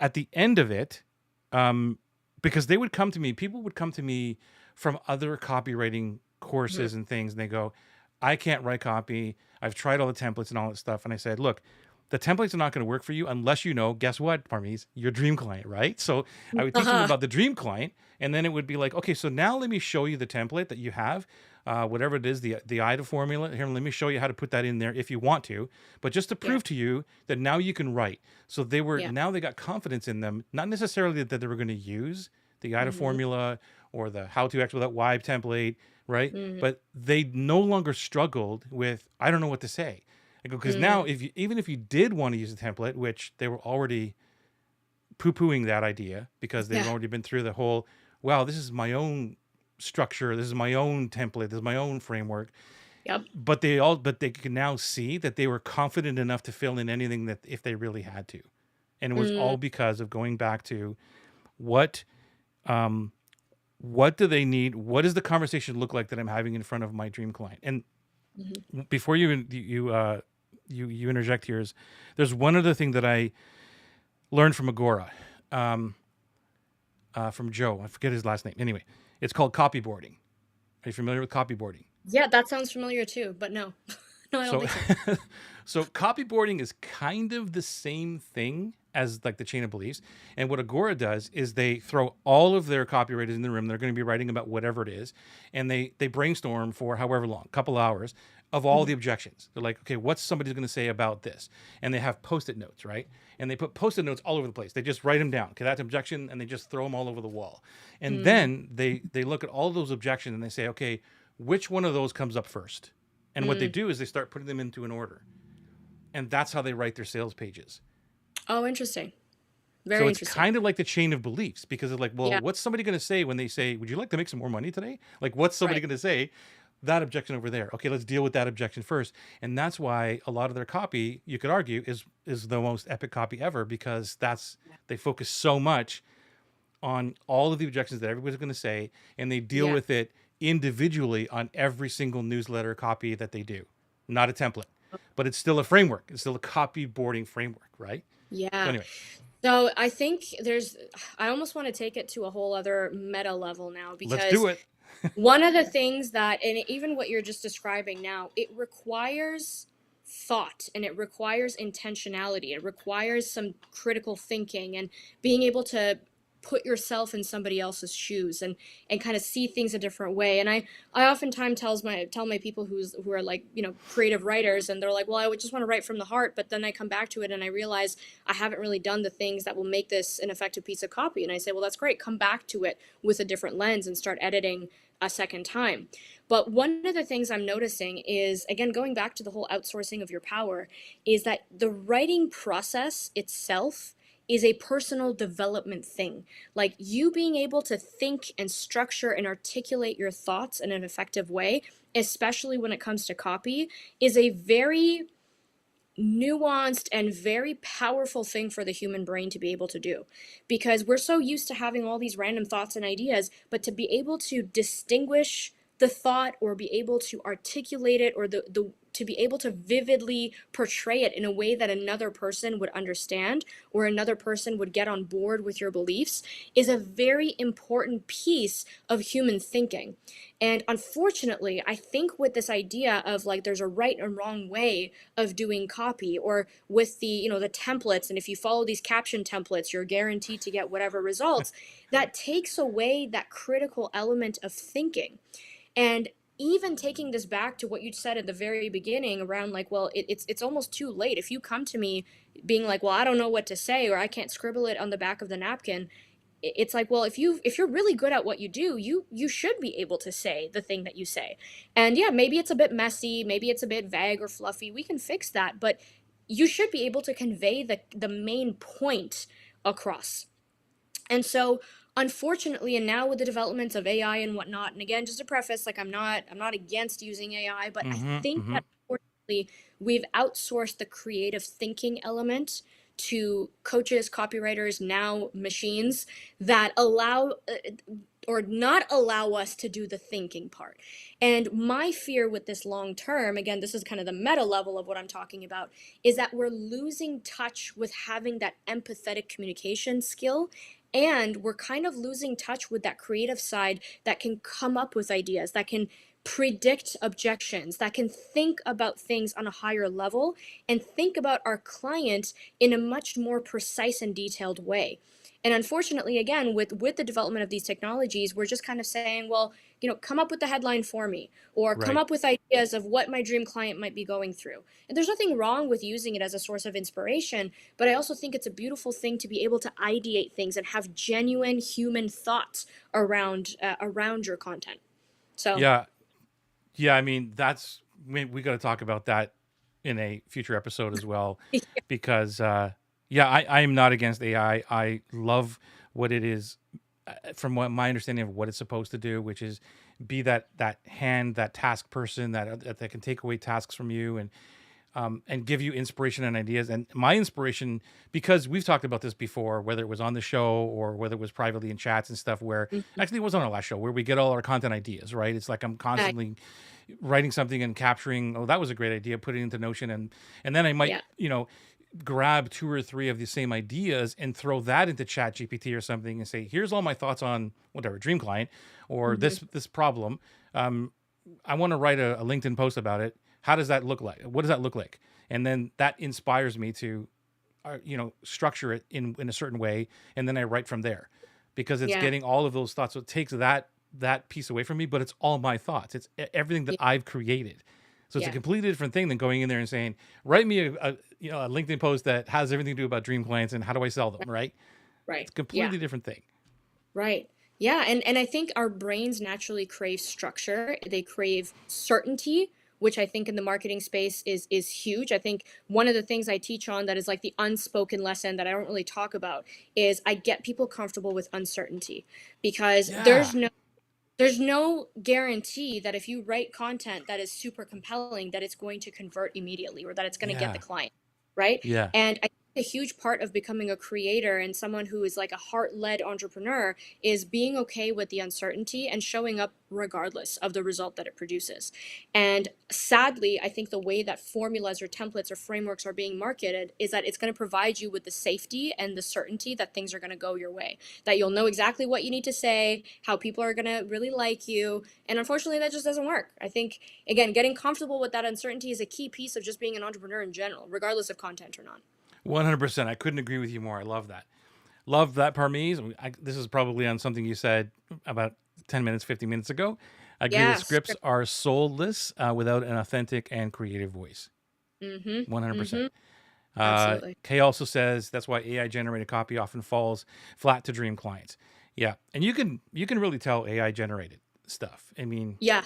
at the end of it, um, because they would come to me, people would come to me from other copywriting mhm. courses and things, and they go, I can't write copy. I've tried all the templates and all that stuff. And I said, look, the templates are not going to work for you unless you know, guess what, Parmees, your dream client, right? So I would teach them Uh-huh. about the dream client, and then it would be like, okay, so now let me show you the template that you have, whatever it is, the IDA formula. Here, let me show you how to put that in there if you want to, but just to Yeah. prove to you that now you can write. So Yeah. now they got confidence in them, not necessarily that they were going to use the IDA Mhm. formula or the how to actual that Y template, right? Mhm. But they no longer struggled with, I don't know what to say. Because now, Mhm. if you, even if you did want to use a template, which they were already poo-pooing that idea because they've Yeah. already been through the whole, wow, this is my own structure. This is my own template. This is my own framework. Yep. But they can now see that they were confident enough to fill in anything that if they really had to, and it was Mm, all because of going back to what um, what do they need? What does the conversation look like that I'm having in front of my dream client? And mhm. before you interject here, is there's one other thing that I learned from Agora, um, from Joe. I forget his last name. Anyway, it's called copyboarding. Are you familiar with copyboarding? Yeah, that sounds familiar too, but no. No, I don't So, think so. so copyboarding is kind of the same thing as like the chain of beliefs. And what Agora does is they throw all of their copywriters in the room. They're going to be writing about whatever it is, and they brainstorm for however long, couple hours, of all Mhm. the objections. They're like, okay, what's somebody's going to say about this? And they have post-it notes, right? And they put post-it notes all over the place. They just write them down. Okay, that's an objection, and they just throw them all over the wall. And Mm, then they look at all those objections and they say, okay, which one of those comes up first? And what they mm. do is they start putting them into an order. And that's how they write their sales pages. Oh, interesting. So Very it's interesting. kind of like the chain of beliefs because it's like, well, Yeah, what's somebody going to say when they say, would you like to make some more money today? Like, what's somebody right. going to say? That objection over there. Okay, let's deal with that objection first. And that's why a lot of their copy, you could argue, is the most epic copy ever because they focus so much on all of the objections that everybody's going to say, and they deal Yeah. with it individually on every single newsletter copy that they do. Not a template, but it's still a framework. It's still a copyboarding framework, right? So Yeah. anyway, So I think I almost want to take it to a whole other meta level now let's because do it. one of the things that, and even what you're just describing now, it requires thought and it requires intentionality. It requires some critical thinking and being able to put yourself in somebody else's shoes and kind of see things a different way. And I oftentimes tell my people who are like, creative writers, and they're like, well, I would just want to write from the heart, but then I come back to it and I realize I haven't really done the things that will make this an effective piece of copy. And I say, well, that's great. Come back to it with a different lens and start editing a second time. But one of the things I'm noticing is, again, going back to the whole outsourcing of your power, is that the writing process itself is a personal development thing. Like you being able to think and structure and articulate your thoughts in an effective way, especially when it comes to copy, is a very nuanced and very powerful thing for the human brain to be able to do, because we're so used to having all these random thoughts and ideas, but to be able to distinguish the thought or be able to articulate it, or the to be able to vividly portray it in a way that another person would understand or another person would get on board with your beliefs is a very important piece of human thinking. And unfortunately, I think with this idea of like there's a right and wrong way of doing copy, or with the the templates, and if you follow these caption templates you're guaranteed to get whatever results, that takes away that critical element of thinking. And even taking this back to what you said at the very beginning around like, well, it's almost too late if you come to me being like, well, I don't know what to say, or I can't scribble it on the back of the napkin. It's like, well, if you're really good at what you do, you should be able to say the thing that you say. And yeah, maybe it's a bit messy, maybe it's a bit vague or fluffy, we can fix that, but you should be able to convey the main point across. And so, unfortunately, and now with the developments of AI and whatnot, and again, just to preface, like I'm not against using AI, but I Mm-hmm. think Mm-hmm. that unfortunately we've outsourced the creative thinking element to coaches, copywriters, now machines that allow or not allow us to do the thinking part. And my fear with this long term, again, this is kind of the meta level of what I'm talking about, is that we're losing touch with having that empathetic communication skill, and we're kind of losing touch with that creative side that can come up with ideas, that can predict objections, that can think about things on a higher level and think about our client in a much more precise and detailed way. And unfortunately, again, with the development of these technologies, we're just kind of saying, well, come up with the headline for me, or come Right. up with ideas of what my dream client might be going through. And there's nothing wrong with using it as a source of inspiration, but I also think it's a beautiful thing to be able to ideate things and have genuine human thoughts around your content. So, Yeah. Yeah. I mean, we got to talk about that in a future episode as well, because yeah, I am not against AI. I love what it is. from what my understanding of what it's supposed to do, which is be that hand, that task person that can take away tasks from you and give you inspiration and ideas. And my inspiration, because we've talked about this before, whether it was on the show or whether it was privately in chats and stuff, where Mhm. actually it was on our last show where we get all our content ideas, right? It's like I'm Uh, constantly writing something and capturing, oh, that was a great idea, put it into Notion, and then I might, yeah. grab two or three of the same ideas and throw that into Chat GPT or something and say, here's all my thoughts on whatever Dream Client or Hmm. this problem. Um, I want to write a LinkedIn post about it. How does that look like? What does that look like? And then that inspires me to, structure it in a certain way, and then I write from there, because it's Yeah. getting all of those thoughts. So it takes that piece away from me, but it's all my thoughts. It's everything that Yeah. I've created. So it's a Yeah. completely different thing than going in there and saying, write me a LinkedIn post that has everything to do about dream clients and how do I sell them, right? Right. It's a Yeah. completely different thing. Right. Yeah, and I think our brains naturally crave structure. They crave certainty, which I think in the marketing space is huge. I think one of the things I teach on that is like the unspoken lesson that I don't really talk about is I get people comfortable with uncertainty because Yeah. there's no guarantee that if you write content that is super compelling that it's going to convert immediately or that it's going to get the Yeah. client, right? Yeah. And I think a huge part of becoming a creator and someone who is like a heart-led entrepreneur is being okay with the uncertainty and showing up regardless of the result that it produces. And sadly, I think the way that formulas or templates or frameworks are being marketed is that it's going to provide you with the safety and the certainty that things are going to go your way, that you'll know exactly what you need to say, how people are going to really like you. And unfortunately, that just doesn't work. I think, again, getting comfortable with that uncertainty is a key piece of just being an entrepreneur in general, regardless of content or not. 100%. I couldn't agree with you more. I love that. Love that, Parmees. This is probably on something you said about 10 minutes, 50 minutes ago. I agree that Yeah, scripts script. are soulless without an authentic and creative voice. Mm-hmm. 100%. Mm-hmm. Absolutely. Kay also says that's why AI generated copy often falls flat to dream clients. Yeah, and you can really tell AI generated stuff. I mean, Yeah.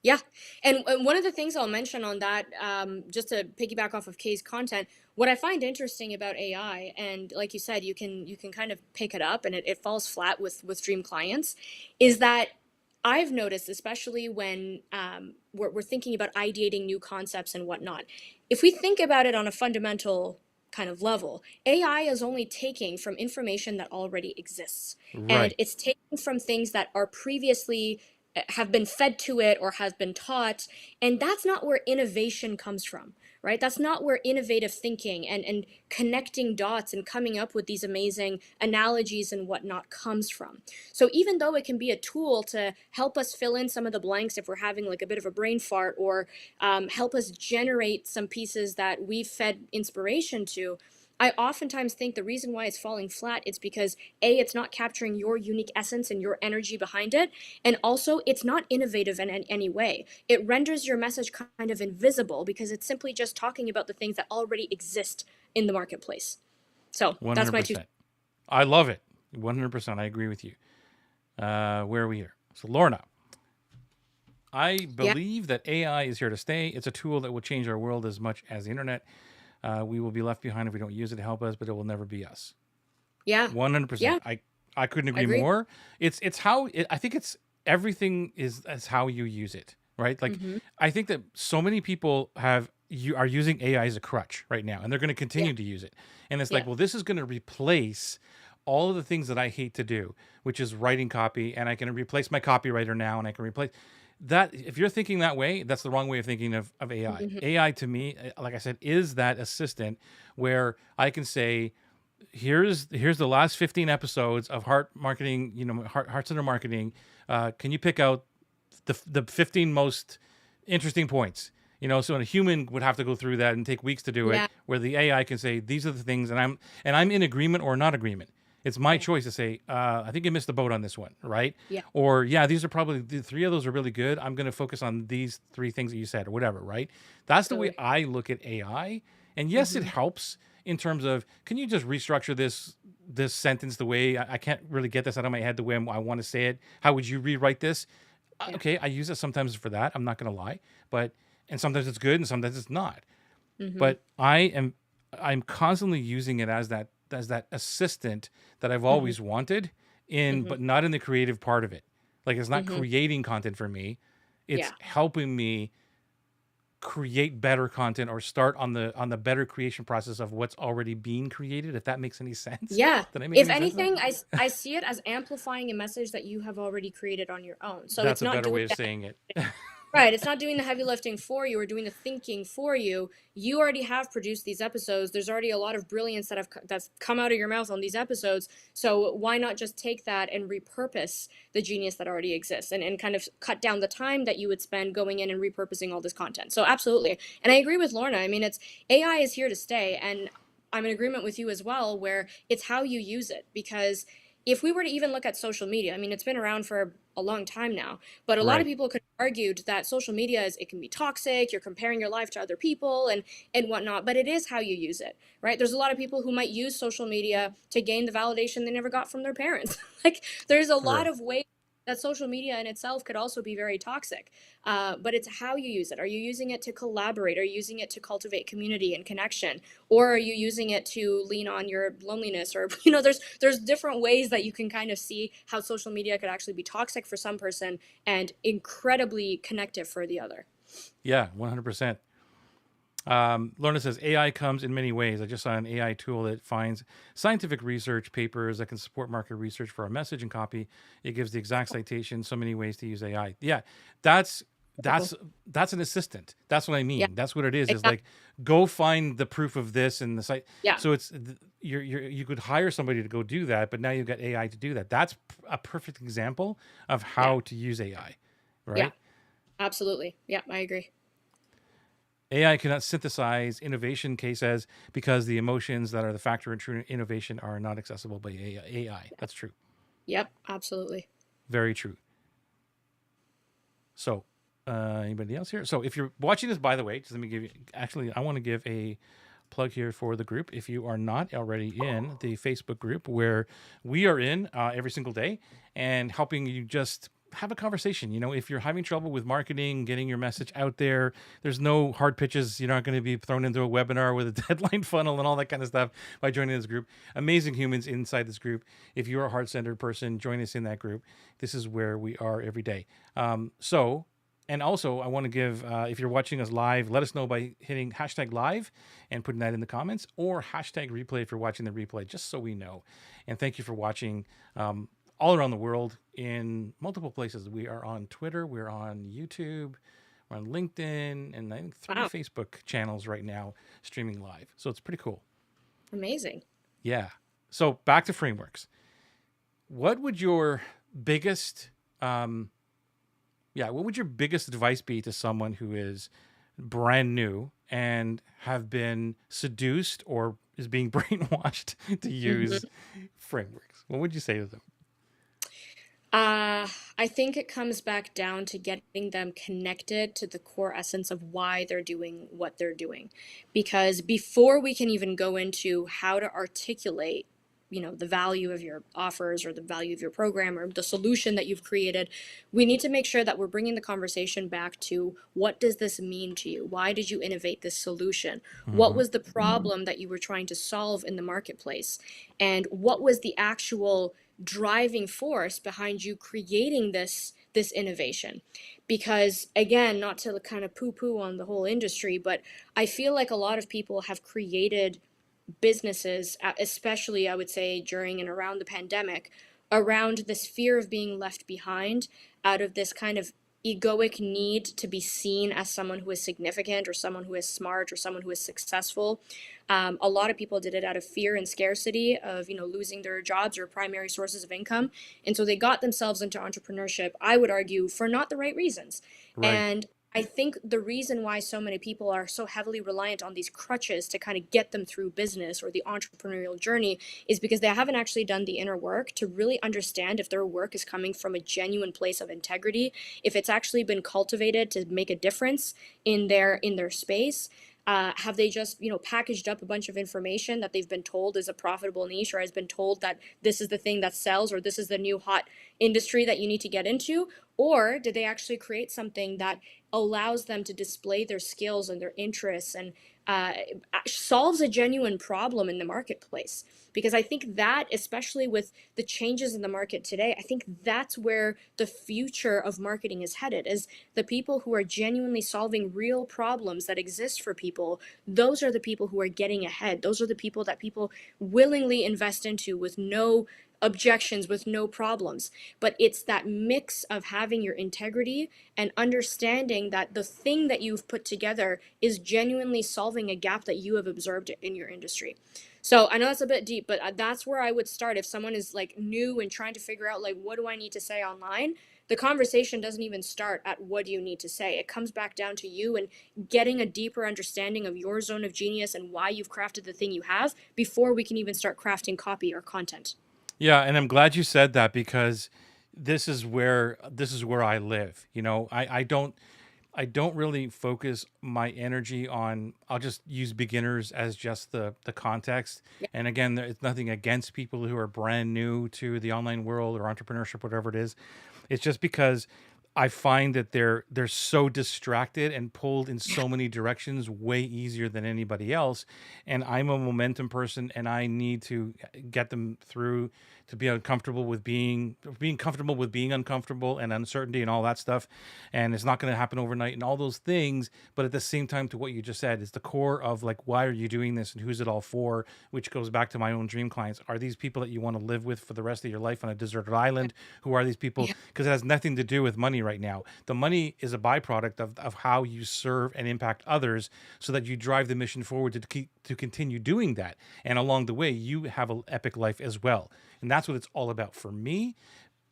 Yeah. And one of the things I'll mention on that, just to piggyback off of Kay's content, what I find interesting about AI, and like you said, you can kind of pick it up and it falls flat with dream clients, is that I've noticed, especially when we're thinking about ideating new concepts and whatnot, if we think about it on a fundamental kind of level, AI is only taking from information that already exists. And right. it's taking from things that are previously have been fed to it or has been taught, and that's not where innovation comes from, right? That's not where innovative thinking and connecting dots and coming up with these amazing analogies and whatnot comes from. So even though it can be a tool to help us fill in some of the blanks if we're having like a bit of a brain fart, or help us generate some pieces that we've fed inspiration to, I oftentimes think the reason why it's falling flat is because A, it's not capturing your unique essence and your energy behind it, and also it's not innovative in any way. It renders your message kind of invisible because it's simply just talking about the things that already exist in the marketplace. So that's my two. 100%. I love it. 100%. I agree with you. Where are we here? So Lorna, I Yeah, believe that AI is here to stay. It's a tool that will change our world as much as the internet. We will be left behind if we don't use it to help us, but it will never be us. yeah, 100%. yeah. I couldn't I agree agree. more. It's how I think it's everything is how you use it, right? Like Mm-hmm. I think that so many people are using AI as a crutch right now, and they're going to Yeah, continue to use it. And it's like, yeah, well, this is going to replace all of the things that I hate to do, which is writing copy, and I can replace my copywriter now, and I can replace that. If you're thinking that way, that's the wrong way of thinking of AI. mm-hmm. AI to me, like I said, is that assistant where I can say, here's the last 15 episodes of heart marketing, heart center marketing. Can you pick out the 15 most interesting points? So a human would have to go through that and take weeks to do it, Yeah, where the AI can say these are the things, and I'm in agreement or not agreement. It's my yeah, choice to say, I think you missed the boat on this one, right? yeah, Or yeah, these are probably the three of those are really good. I'm going to focus on these three things that you said, or whatever, right? That's the way totally. I look at AI. And yes, it Mm-hmm. helps in terms of, can you just restructure this sentence the way I can't really get this out of my head the way I want to say it? How would you rewrite this? Yeah. Okay, I use it sometimes for that. I'm not going to lie, but and sometimes it's good and sometimes it's not. Mm-hmm. But I'm constantly using it as that assistant that I've Mm-hmm. always wanted in, Mm-hmm. but not in the creative part of it. Like it's not Mm-hmm. creating content for me. It's Yeah. helping me create better content or start on the better creation process of what's already being created, if that makes any sense. Yeah. Did I make If any sense there? anything, I see it as amplifying a message that you have already created on your own. So That's it's a not better doing way of that. saying it. Right, it's not doing the heavy lifting for you or doing the thinking for you. You already have produced these episodes. There's already a lot of brilliance that's come out of your mouth on these episodes. So why not just take that and repurpose the genius that already exists and kind of cut down the time that you would spend going in and repurposing all this content. So absolutely. And I agree with Lorna. I mean, it's AI is here to stay, and I'm in agreement with you as well where it's how you use it, because if we were to even look at social media, I mean, it's been around for a long time now, but a lot of Right. people could have argued that social media is, it can be toxic, you're comparing your life to other people and whatnot, but it is how you use it, right? There's a lot of people who might use social media to gain the validation they never got from their parents. Like there's a lot Right. of ways that social media in itself could also be very toxic. But it's how you use it. Are you using it to collaborate? Are you using it to cultivate community and connection? Or are you using it to lean on your loneliness? Or there's different ways that you can kind of see how social media could actually be toxic for some person and incredibly connective for the other. Yeah, 100%. Lorna says AI comes in many ways. I just saw an AI tool that finds scientific research papers that can support market research for a message and copy. It gives the exact citation. So many ways to use AI. Yeah, that's Super cool. that's that's an assistant. That's what I Yeah, mean. That's what it is. Is exactly. like go find the proof of this in the site. Yeah, So it's you could hire somebody to go do that, but now you've got AI to do that. That's a perfect example of yeah, how to use AI, yeah, right? absolutely. Yeah, I agree. AI cannot synthesize innovation, Kay says, because the emotions that are the factor in true innovation are not accessible by AI. That's true. Yep, absolutely. Very true. So, anybody else here? So, if you're watching this, by the way, just let me give you, actually, I want to give a plug here for the group. If you are not already in the Facebook group where we are in every single day and helping you just have a conversation. You know, if you're having trouble with marketing, getting your message out there, there's no hard pitches. You're not going to be thrown into a webinar with a deadline funnel and all that kind of stuff by joining this group. Amazing humans inside this group. If you're a heart-centered person, join us in that group. This is where we are every day. And also, I want to give, if you're watching us live, let us know by hitting hashtag live and putting that in the comments, or hashtag replay if you're watching the replay, just so we know. And thank you for watching all around the world in multiple places. We are on Twitter, we're on YouTube, we're on LinkedIn, and I think 3 Wow, Facebook channels right now streaming live. So it's pretty cool. amazing. Yeah. So back to frameworks. What would your biggest what would your biggest advice be to someone who is brand new and have been seduced or is being brainwashed to Mhm. use frameworks? What would you say to them? I think it comes back down to getting them connected to the core essence of why they're doing what they're doing. Because before we can even go into how to articulate, the value of your offers or the value of your program or the solution that you've created, we need to make sure that we're bringing the conversation back to what does this mean to you? Why did you innovate this solution? What Mm-hmm. was the problem that you were trying to solve in the marketplace? And what was the actual driving force behind you creating this innovation? Because again, not to kind of poo poo on the whole industry, but I feel like a lot of people have created businesses, especially I would say during and around the pandemic, around this fear of being left behind, out of this kind of egoic need to be seen as someone who is significant or someone who is smart or someone who is successful. A lot of people did it out of fear and scarcity of losing their jobs or primary sources of income, and so they got themselves into entrepreneurship. I would argue for not the right reasons, Right. and I think the reason why so many people are so heavily reliant on these crutches to kind of get them through business or the entrepreneurial journey is because they haven't actually done the inner work to really understand if their work is coming from a genuine place of integrity, if it's actually been cultivated to make a difference in their space. Have they just packaged up a bunch of information that they've been told is a profitable niche, or has been told that this is the thing that sells, or this is the new hot industry that you need to get into? Or did they actually create something that allows them to display their skills and their interests and uh, solves a genuine problem in the marketplace? Because I think that, especially with the changes in the market today, I think that's where the future of marketing is headed, is the people who are genuinely solving real problems that exist for people. Those are the people who are getting ahead. Those are the people that people willingly invest into with no objections, with no problems. But it's that mix of having your integrity and understanding that the thing that you've put together is genuinely solving a gap that you have observed in your industry. So I know that's a bit deep, but that's where I would start if someone is like new and trying to figure out, like, what do I need to say online? The conversation doesn't even start at what do you need to say. It comes back down to you and getting a deeper understanding of your zone of genius and why you've crafted the thing you have before we can even start crafting copy or content. Yeah, and I'm glad you said that because this is where I live. I don't really focus my energy on. I'll just use beginners as just the context. Yeah. And again, it's nothing against people who are brand new to the online world or entrepreneurship, whatever it is. It's just because I find that they're so distracted and pulled in so many directions way easier than anybody else. And I'm a momentum person, and I need to get them through to be uncomfortable with being comfortable with being uncomfortable and uncertainty and all that stuff. And it's not going to happen overnight and all those things. But at the same time, to what you just said, is the core of like, why are you doing this and who's it all for? Which goes back to my own dream clients. Are these people that you want to live with for the rest of your life on a deserted island? Who are these people? Yeah. Because it has nothing to do with money right now. The money is a byproduct of how you serve and impact others so that you drive the mission forward to continue doing that. And along the way, you have an epic life as well. And that's what it's all about for me.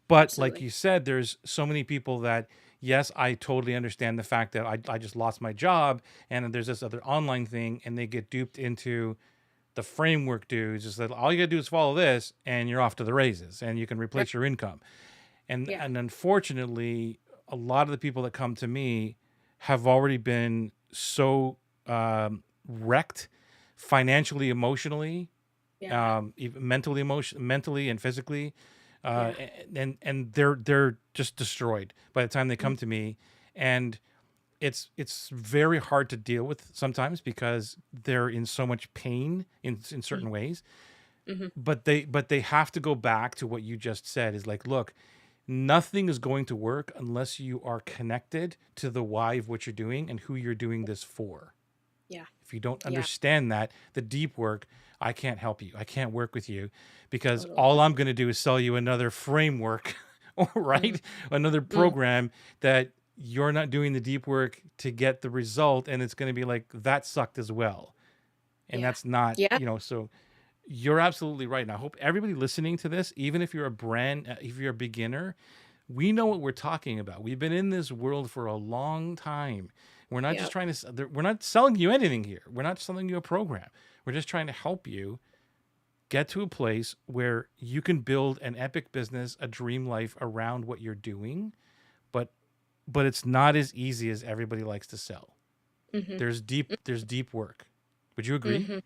But like Absolutely. you said, there's so many people that, yes, I totally understand the fact that I just lost my job and there's this other online thing and they get duped into the framework dudes is that all you gotta do is follow this and you're off to the races and you can Right. replace your income. And Yeah. and unfortunately, a lot of the people that come to me have already been so wrecked financially, emotionally, Yeah. even mentally and physically, Yeah. and they're just destroyed by the time they Mm. come to me, and it's very hard to deal with sometimes because they're in so much pain in Mm. certain ways, Mhm. but they have to go back to what you just said is like, look, nothing is going to work unless you are connected to the why of what you're doing and who you're doing this for. Yeah. If you don't Yeah. understand that, the deep work, I can't help you. I can't work with you because Totally. all I'm going to do is sell you another framework, Mm. right? Another Mm. program that you're not doing the deep work to get the result. And it's going to be like, that sucked as well. And Yeah. that's not, Yeah. so you're absolutely right. And I hope everybody listening to this, even if you're a beginner, we know what we're talking about. We've been in this world for a long time. We're not just Yeah. trying to, we're not selling you anything here. We're not selling you a program. We're just trying to help you get to a place where you can build an epic business, a dream life around what you're doing. But, but it's not as easy as everybody likes to sell. Mhm. There's deep work. Would you agree? Mhm.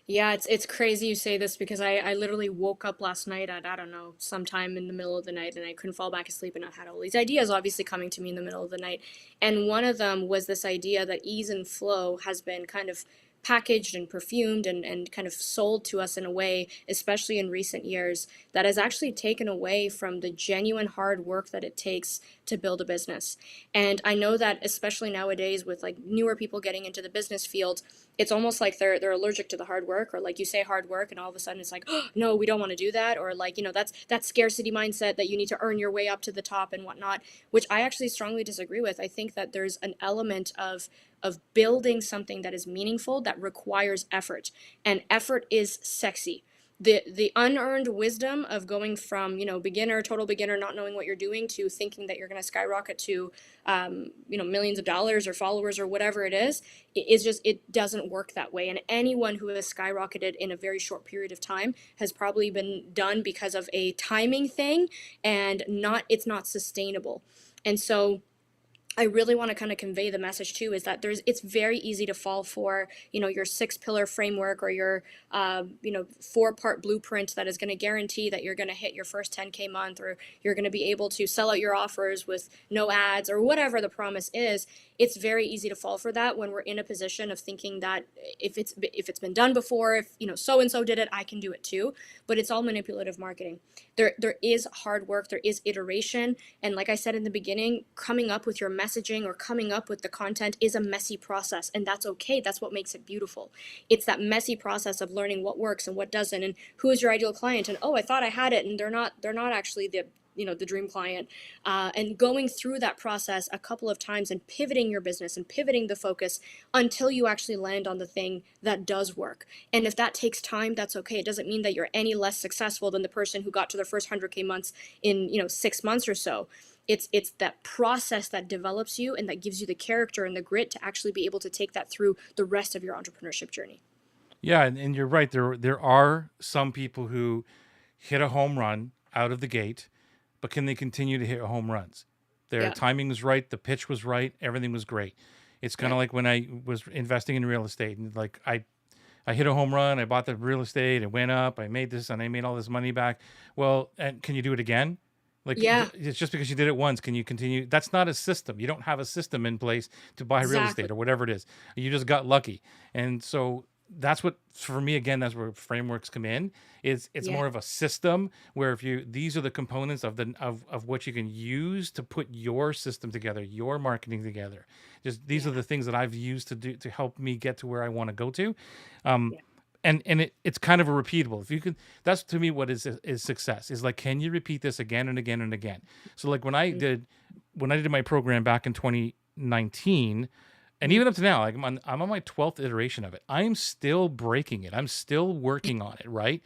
Yeah, it's crazy you say this because I literally woke up last night at, I don't know, sometime in the middle of the night, and I couldn't fall back asleep, and I had all these ideas obviously coming to me in the middle of the night. And one of them was this idea that ease and flow has been kind of packaged and perfumed and kind of sold to us in a way, especially in recent years, that has actually taken away from the genuine hard work that it takes to build a business. And I know that especially nowadays with like newer people getting into the business field, it's almost like they're allergic to the hard work, or like you say hard work and all of a sudden it's like, oh, no, we don't want to do that, or like, that's that scarcity mindset that you need to earn your way up to the top and whatnot, which I actually strongly disagree with. I think that there's an element of building something that is meaningful that requires effort, and effort is sexy. The unearned wisdom of going from, beginner, total beginner, not knowing what you're doing, to thinking that you're going to skyrocket to millions of dollars or followers or whatever it is just, it doesn't work that way. And anyone who has skyrocketed in a very short period of time has probably been done because of a timing thing, and not it's not sustainable. And so I really want to kind of convey the message too is that it's very easy to fall for, your 6 pillar framework or your, 4-part blueprint that is going to guarantee that you're going to hit your first 10K month, or you're going to be able to sell out your offers with no ads, or whatever the promise is. It's very easy to fall for that when we're in a position of thinking that if it's been done before, if, so and so did it, I can do it too. But it's all manipulative marketing. There is hard work, there is iteration, and like I said in the beginning, coming up with your messaging or coming up with the content is a messy process, and that's okay. That's what makes it beautiful. It's that messy process of learning what works and what doesn't, and who is your ideal client, and oh, I thought I had it, and they're not actually the dream client, and going through that process a couple of times and pivoting your business and pivoting the focus until you actually land on the thing that does work. And if that takes time, that's okay. It doesn't mean that you're any less successful than the person who got to their first 100K months in 6 months or so. It's that process that develops you and that gives you the character and the grit to actually be able to take that through the rest of your entrepreneurship journey. Yeah, and you're right. There are some people who hit a home run out of the gate, but can they continue to hit home runs? Their Yeah. timing was right, the pitch was right, everything was great. It's kind Yeah. of like when I was investing in real estate, and like I hit a home run, I bought the real estate, it went up, I made this, and I made all this money back. Well, and can you do it again? Like Yeah. it's just because you did it once, can you continue? That's not a system. You don't have a system in place to buy real Exactly. estate or whatever it is. You just got lucky, and so that's what for me again. That's where frameworks come in. It's Yeah. more of a system where if you these are the components of what you can use to put your system together, your marketing together. Just these are Yeah. the things that I've used to help me get to where I want to go to. Um, Yeah. and it's kind of a repeatable. If you can, that's to me what is success. Is like, can you repeat this again and again and again? So like when I did my program back in 2019, and Mm-hmm. even up to now, like I'm on my 12th iteration of it. I'm still breaking it. I'm still working on it, right?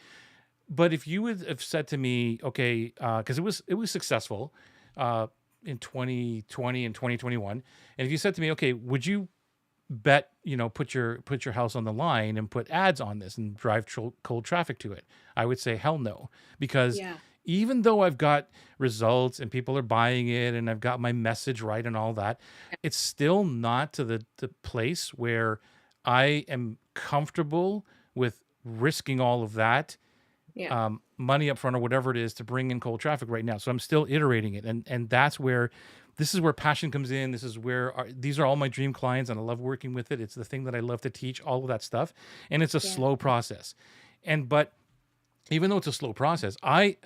But if you would have said to me, okay, because it was successful uh, in 2020 and 2021, and if you said to me, okay, would you bet, put your house on the line and put ads on this and drive cold traffic to it, I would say hell no, because Yeah. even though I've got results and people are buying it and I've got my message right and all that, it's still not to the place where I am comfortable with risking all of that Yeah. money up front or whatever it is to bring in cold traffic right now. So I'm still iterating it, and that's where this is where passion comes in. This is where these are all my dream clients, and I love working with it. It's the thing that I love to teach, all of that stuff, and it's a Yeah. slow process. But even though it's a slow process, I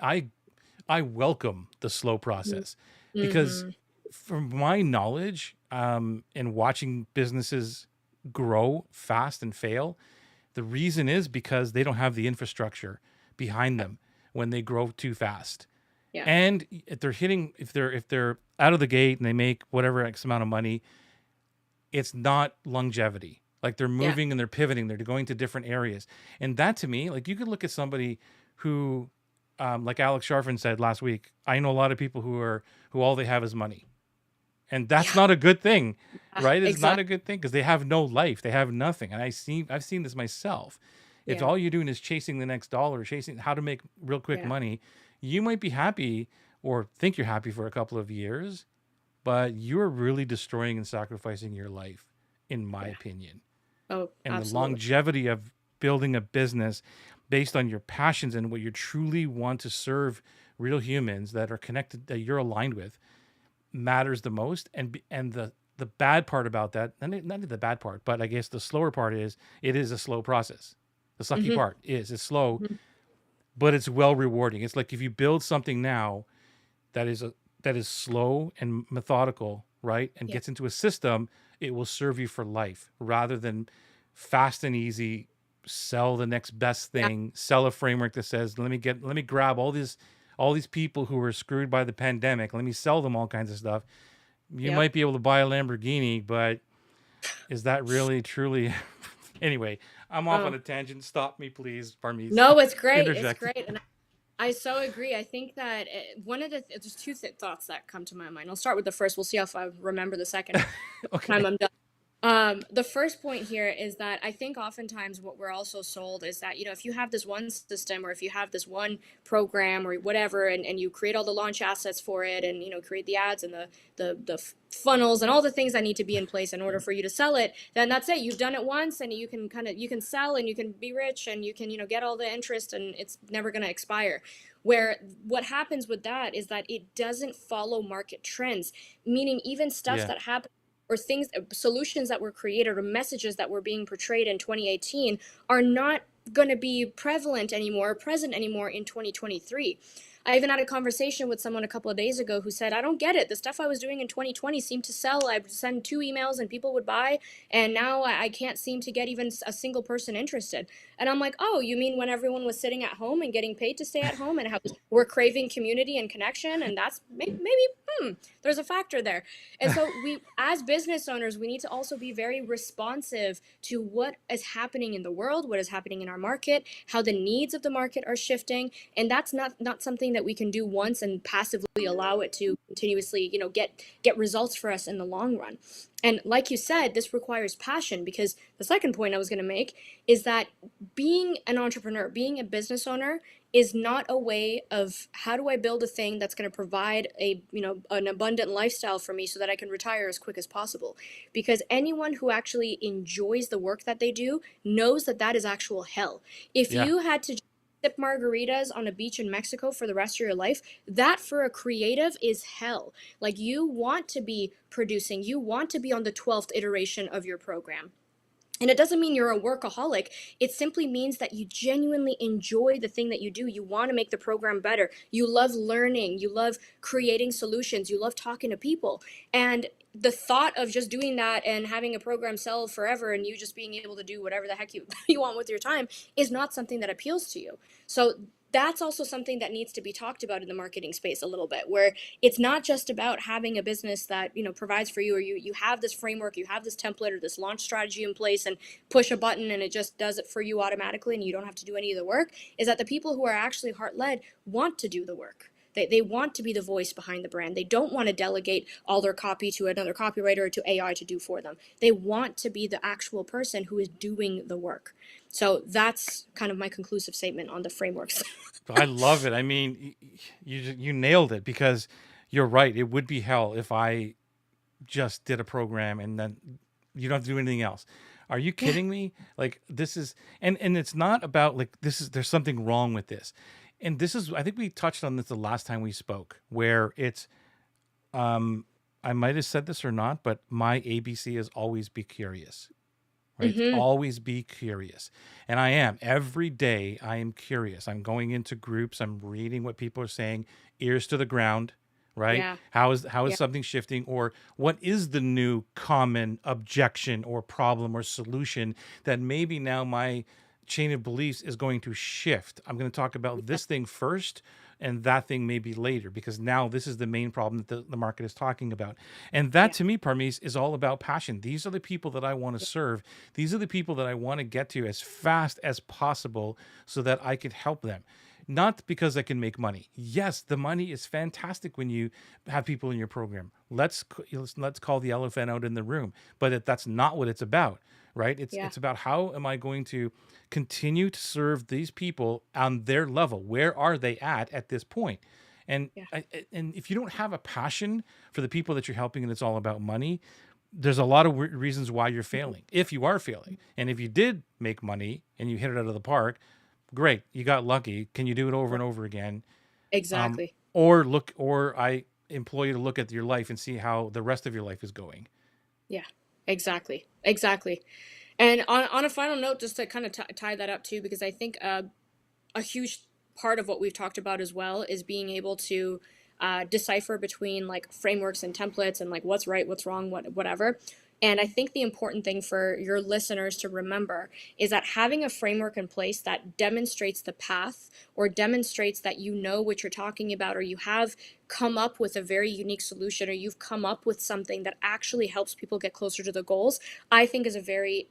welcome the slow process because Mm-hmm. from my knowledge in watching businesses grow fast and fail, the reason is because they don't have the infrastructure behind them when they grow too fast. Yeah. And if they're out of the gate and they make whatever X amount of money, it's not longevity. Like they're Yeah. moving and they're pivoting, they're going to different areas. And that to me, like you could look at somebody who like Alex Sharfin said last week, I know a lot of people who all they have is money. And that's Yeah. not a good thing, right? It's not Exactly. a good thing because they have no life. They have nothing. And I've seen this myself. If Yeah. all you're doing is chasing the next dollar, chasing how to make real quick Yeah. money, you might be happy or think you're happy for a couple of years, but you're really destroying and sacrificing your life, in my Yeah. opinion. Oh, And the absolutely. longevity of building a business based on your passions and what you truly want to serve real humans that are connected, that you're aligned with, matters the most. And the bad part about that, and not the bad part, but I guess the slower part is it is a slow process. The sucky Mm-hmm. part is it's slow, Mm-hmm. but it's well rewarding. It's like if you build something now that is slow and methodical, right, and Yeah. gets into a system, it will serve you for life rather than fast and easy. Sell the next best Yeah. thing. Sell a framework that says, let me grab all these people who were screwed by the pandemic. Let me sell them all kinds of stuff. You Yep. might be able to buy a Lamborghini, but is that really truly? Anyway, I'm off on Oh, a tangent. Stop me, please, Parmees. no, it's great. It's Interject. great. And I so agree. I think that one of the there's two thoughts that come to my mind. I'll start with the first. We'll see if I remember the second time Okay. I'm done. The first point here is that I think oftentimes what we're also sold is that, if you have this one system, or if you have this one program or whatever, and you create all the launch assets for it, and, create the ads and the funnels and all the things that need to be in place in order for you to sell it, then that's it. You've done it once, and you can sell, and you can be rich, and you can, get all the interest, and it's never going to expire. Where what happens with that is that it doesn't follow market trends, meaning even stuff Yeah. that happens, or things, solutions that were created, or messages that were being portrayed in 2018 are not going to be prevalent anymore, present anymore in 2023. I even had a conversation with someone a couple of days ago who said, I don't get it. The stuff I was doing in 2020 seemed to sell. I would send 2 emails and people would buy. And now I can't seem to get even a single person interested. And I'm like, oh, you mean when everyone was sitting at home and getting paid to stay at home, and how we're craving community and connection? And that's maybe, there's a factor there. And so we, as business owners, we need to also be very responsive to what is happening in the world, what is happening in our market, how the needs of the market are shifting. And that's not something that we can do once and passively allow it to continuously, get results for us in the long run. And like you said, this requires passion, because the second point I was going to make is that being an entrepreneur, being a business owner, is not a way of, how do I build a thing that's going to provide an abundant lifestyle for me so that I can retire as quick as possible. Because anyone who actually enjoys the work that they do knows that that is actual hell. If Yeah. you had to sip margaritas on a beach in Mexico for the rest of your life, that for a creative is hell. Like, you want to be producing, you want to be on the 12th iteration of your program. And it doesn't mean you're a workaholic. It simply means that you genuinely enjoy the thing that you do. You want to make the program better. You love learning. You love creating solutions. You love talking to people. And the thought of just doing that and having a program sell forever, and you just being able to do whatever the heck you, you want with your time, is not something that appeals to you. So that's also something that needs to be talked about in the marketing space a little bit, where it's not just about having a business that, provides for you, or you have this framework, you have this template or this launch strategy in place, and push a button and it just does it for you automatically, and you don't have to do any of the work. Is that the people who are actually heart-led want to do the work. They want to be the voice behind the brand. They don't want to delegate all their copy to another copywriter or to AI to do for them. They want to be the actual person who is doing the work. So that's kind of my conclusive statement on the frameworks. I love it. I mean, you nailed it, because you're right. It would be hell if I just did a program and then you don't have to do anything else. Are you Yeah. kidding me? Like, this is, and it's not about, like, this is, there's something wrong with this. And this is, I think we touched on this the last time we spoke, where it's, I might have said this or not, but my ABC is always be curious, right? It's Mm-hmm. always be curious. And I am. Every day I am curious. I'm going into groups, I'm reading what people are saying, ears to the ground, right? Yeah. How is Yeah. something shifting, or what is the new common objection or problem or solution that maybe now my chain of beliefs is going to shift. I'm going to talk about Yeah. this thing first, and that thing maybe later, because now this is the main problem that the market is talking about. And that, Yeah. to me, Parmees, is all about passion. These are the people that I want to serve. These are the people that I want to get to as fast as possible so that I can help them. Not because I can make money. Yes, the money is fantastic when you have people in your program. Let's call the elephant out in the room. But that's not what it's about, right? It's Yeah. it's about, how am I going to continue to serve these people on their level? Where are they at this point? And Yeah. and if you don't have a passion for the people that you're helping, and it's all about money, there's a lot of reasons why you're failing. If you are failing, and if you did make money and you hit it out of the park, great, you got lucky. Can you do it over and over again? Exactly. Or I employ you to look at your life and see how the rest of your life is going. Yeah. Exactly. Exactly. And on a final note, just to kind of tie that up too, because I think a huge part of what we've talked about as well is being able to decipher between like frameworks and templates, and like what's right, what's wrong, whatever. And I think the important thing for your listeners to remember is that having a framework in place that demonstrates the path, or demonstrates that you know what you're talking about, or you have come up with a very unique solution, or you've come up with something that actually helps people get closer to the goals, I think is a very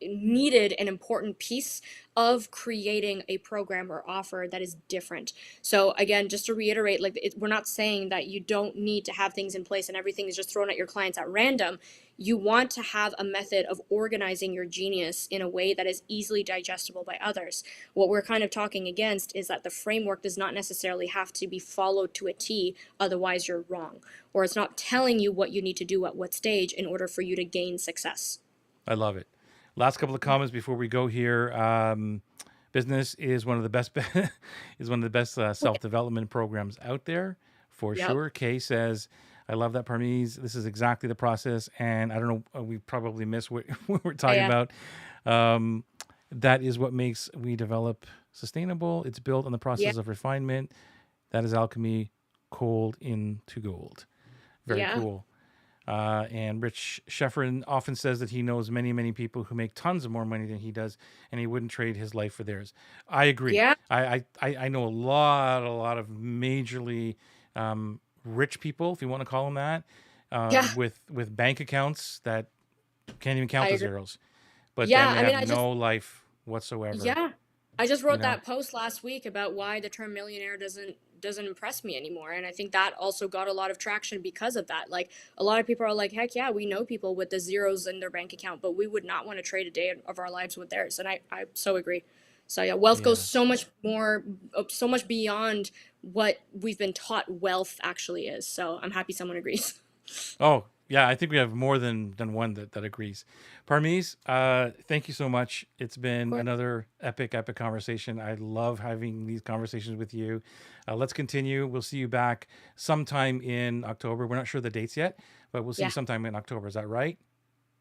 needed and important piece of creating a program or offer that is different. So again, just to reiterate, like we're not saying that you don't need to have things in place and everything is just thrown at your clients at random. You want to have a method of organizing your genius in a way that is easily digestible by others. What we're kind of talking against is that the framework does not necessarily have to be followed to a T, otherwise you're wrong. Or it's not telling you what you need to do at what stage in order for you to gain success. I love it. Last couple of comments before we go here. Business is one of the best is one of the best self development programs out there for Yep. sure. Kay says, "I love that, Parmees. This is exactly the process." And I don't know, we probably missed what, what we're Yeah, talking yeah. about. Um, that is what makes we develop sustainable. It's built on the Yeah. process of refinement. That is alchemy, cold into gold. Very Yeah. cool. And Rich Sheffrin often says that he knows many, many people who make tons of more money than he does, and he wouldn't trade his life for theirs. I agree. Yeah. I know a lot of majorly rich people, if you want to call them that, Yeah. with bank accounts that can't even count I the agree. zeros, but then Yeah. they I mean, have I just, no life whatsoever. yeah. I just You wrote know? that post last week about why the term millionaire doesn't impress me anymore. And I think that also got a lot of traction because of that. Like a lot of people are like, heck yeah, we know people with the zeros in their bank account, but we would not want to trade a day of our lives with theirs. And I so agree. So yeah, wealth goes Yeah. so much more, so much beyond what we've been taught wealth actually is. So I'm happy someone agrees. Oh, yeah, I think we have more than one that agrees. Parmees, thank you so much. It's Of been course. another epic conversation. I love having these conversations with you. Let's continue. We'll see you back sometime in October. We're not sure the dates yet, but we'll see you Yeah. sometime in October. Is that right?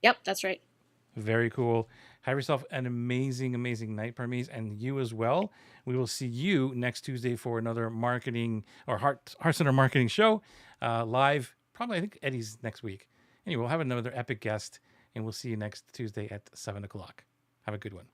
Yep, that's right. Very cool. Have yourself an amazing night, Parmees, and you as well. We will see you next Tuesday for another marketing or Heart Center marketing show live. Probably, I think Eddie's next week. Anyway, we'll have another epic guest, and we'll see you next Tuesday at 7 o'clock. Have a good one.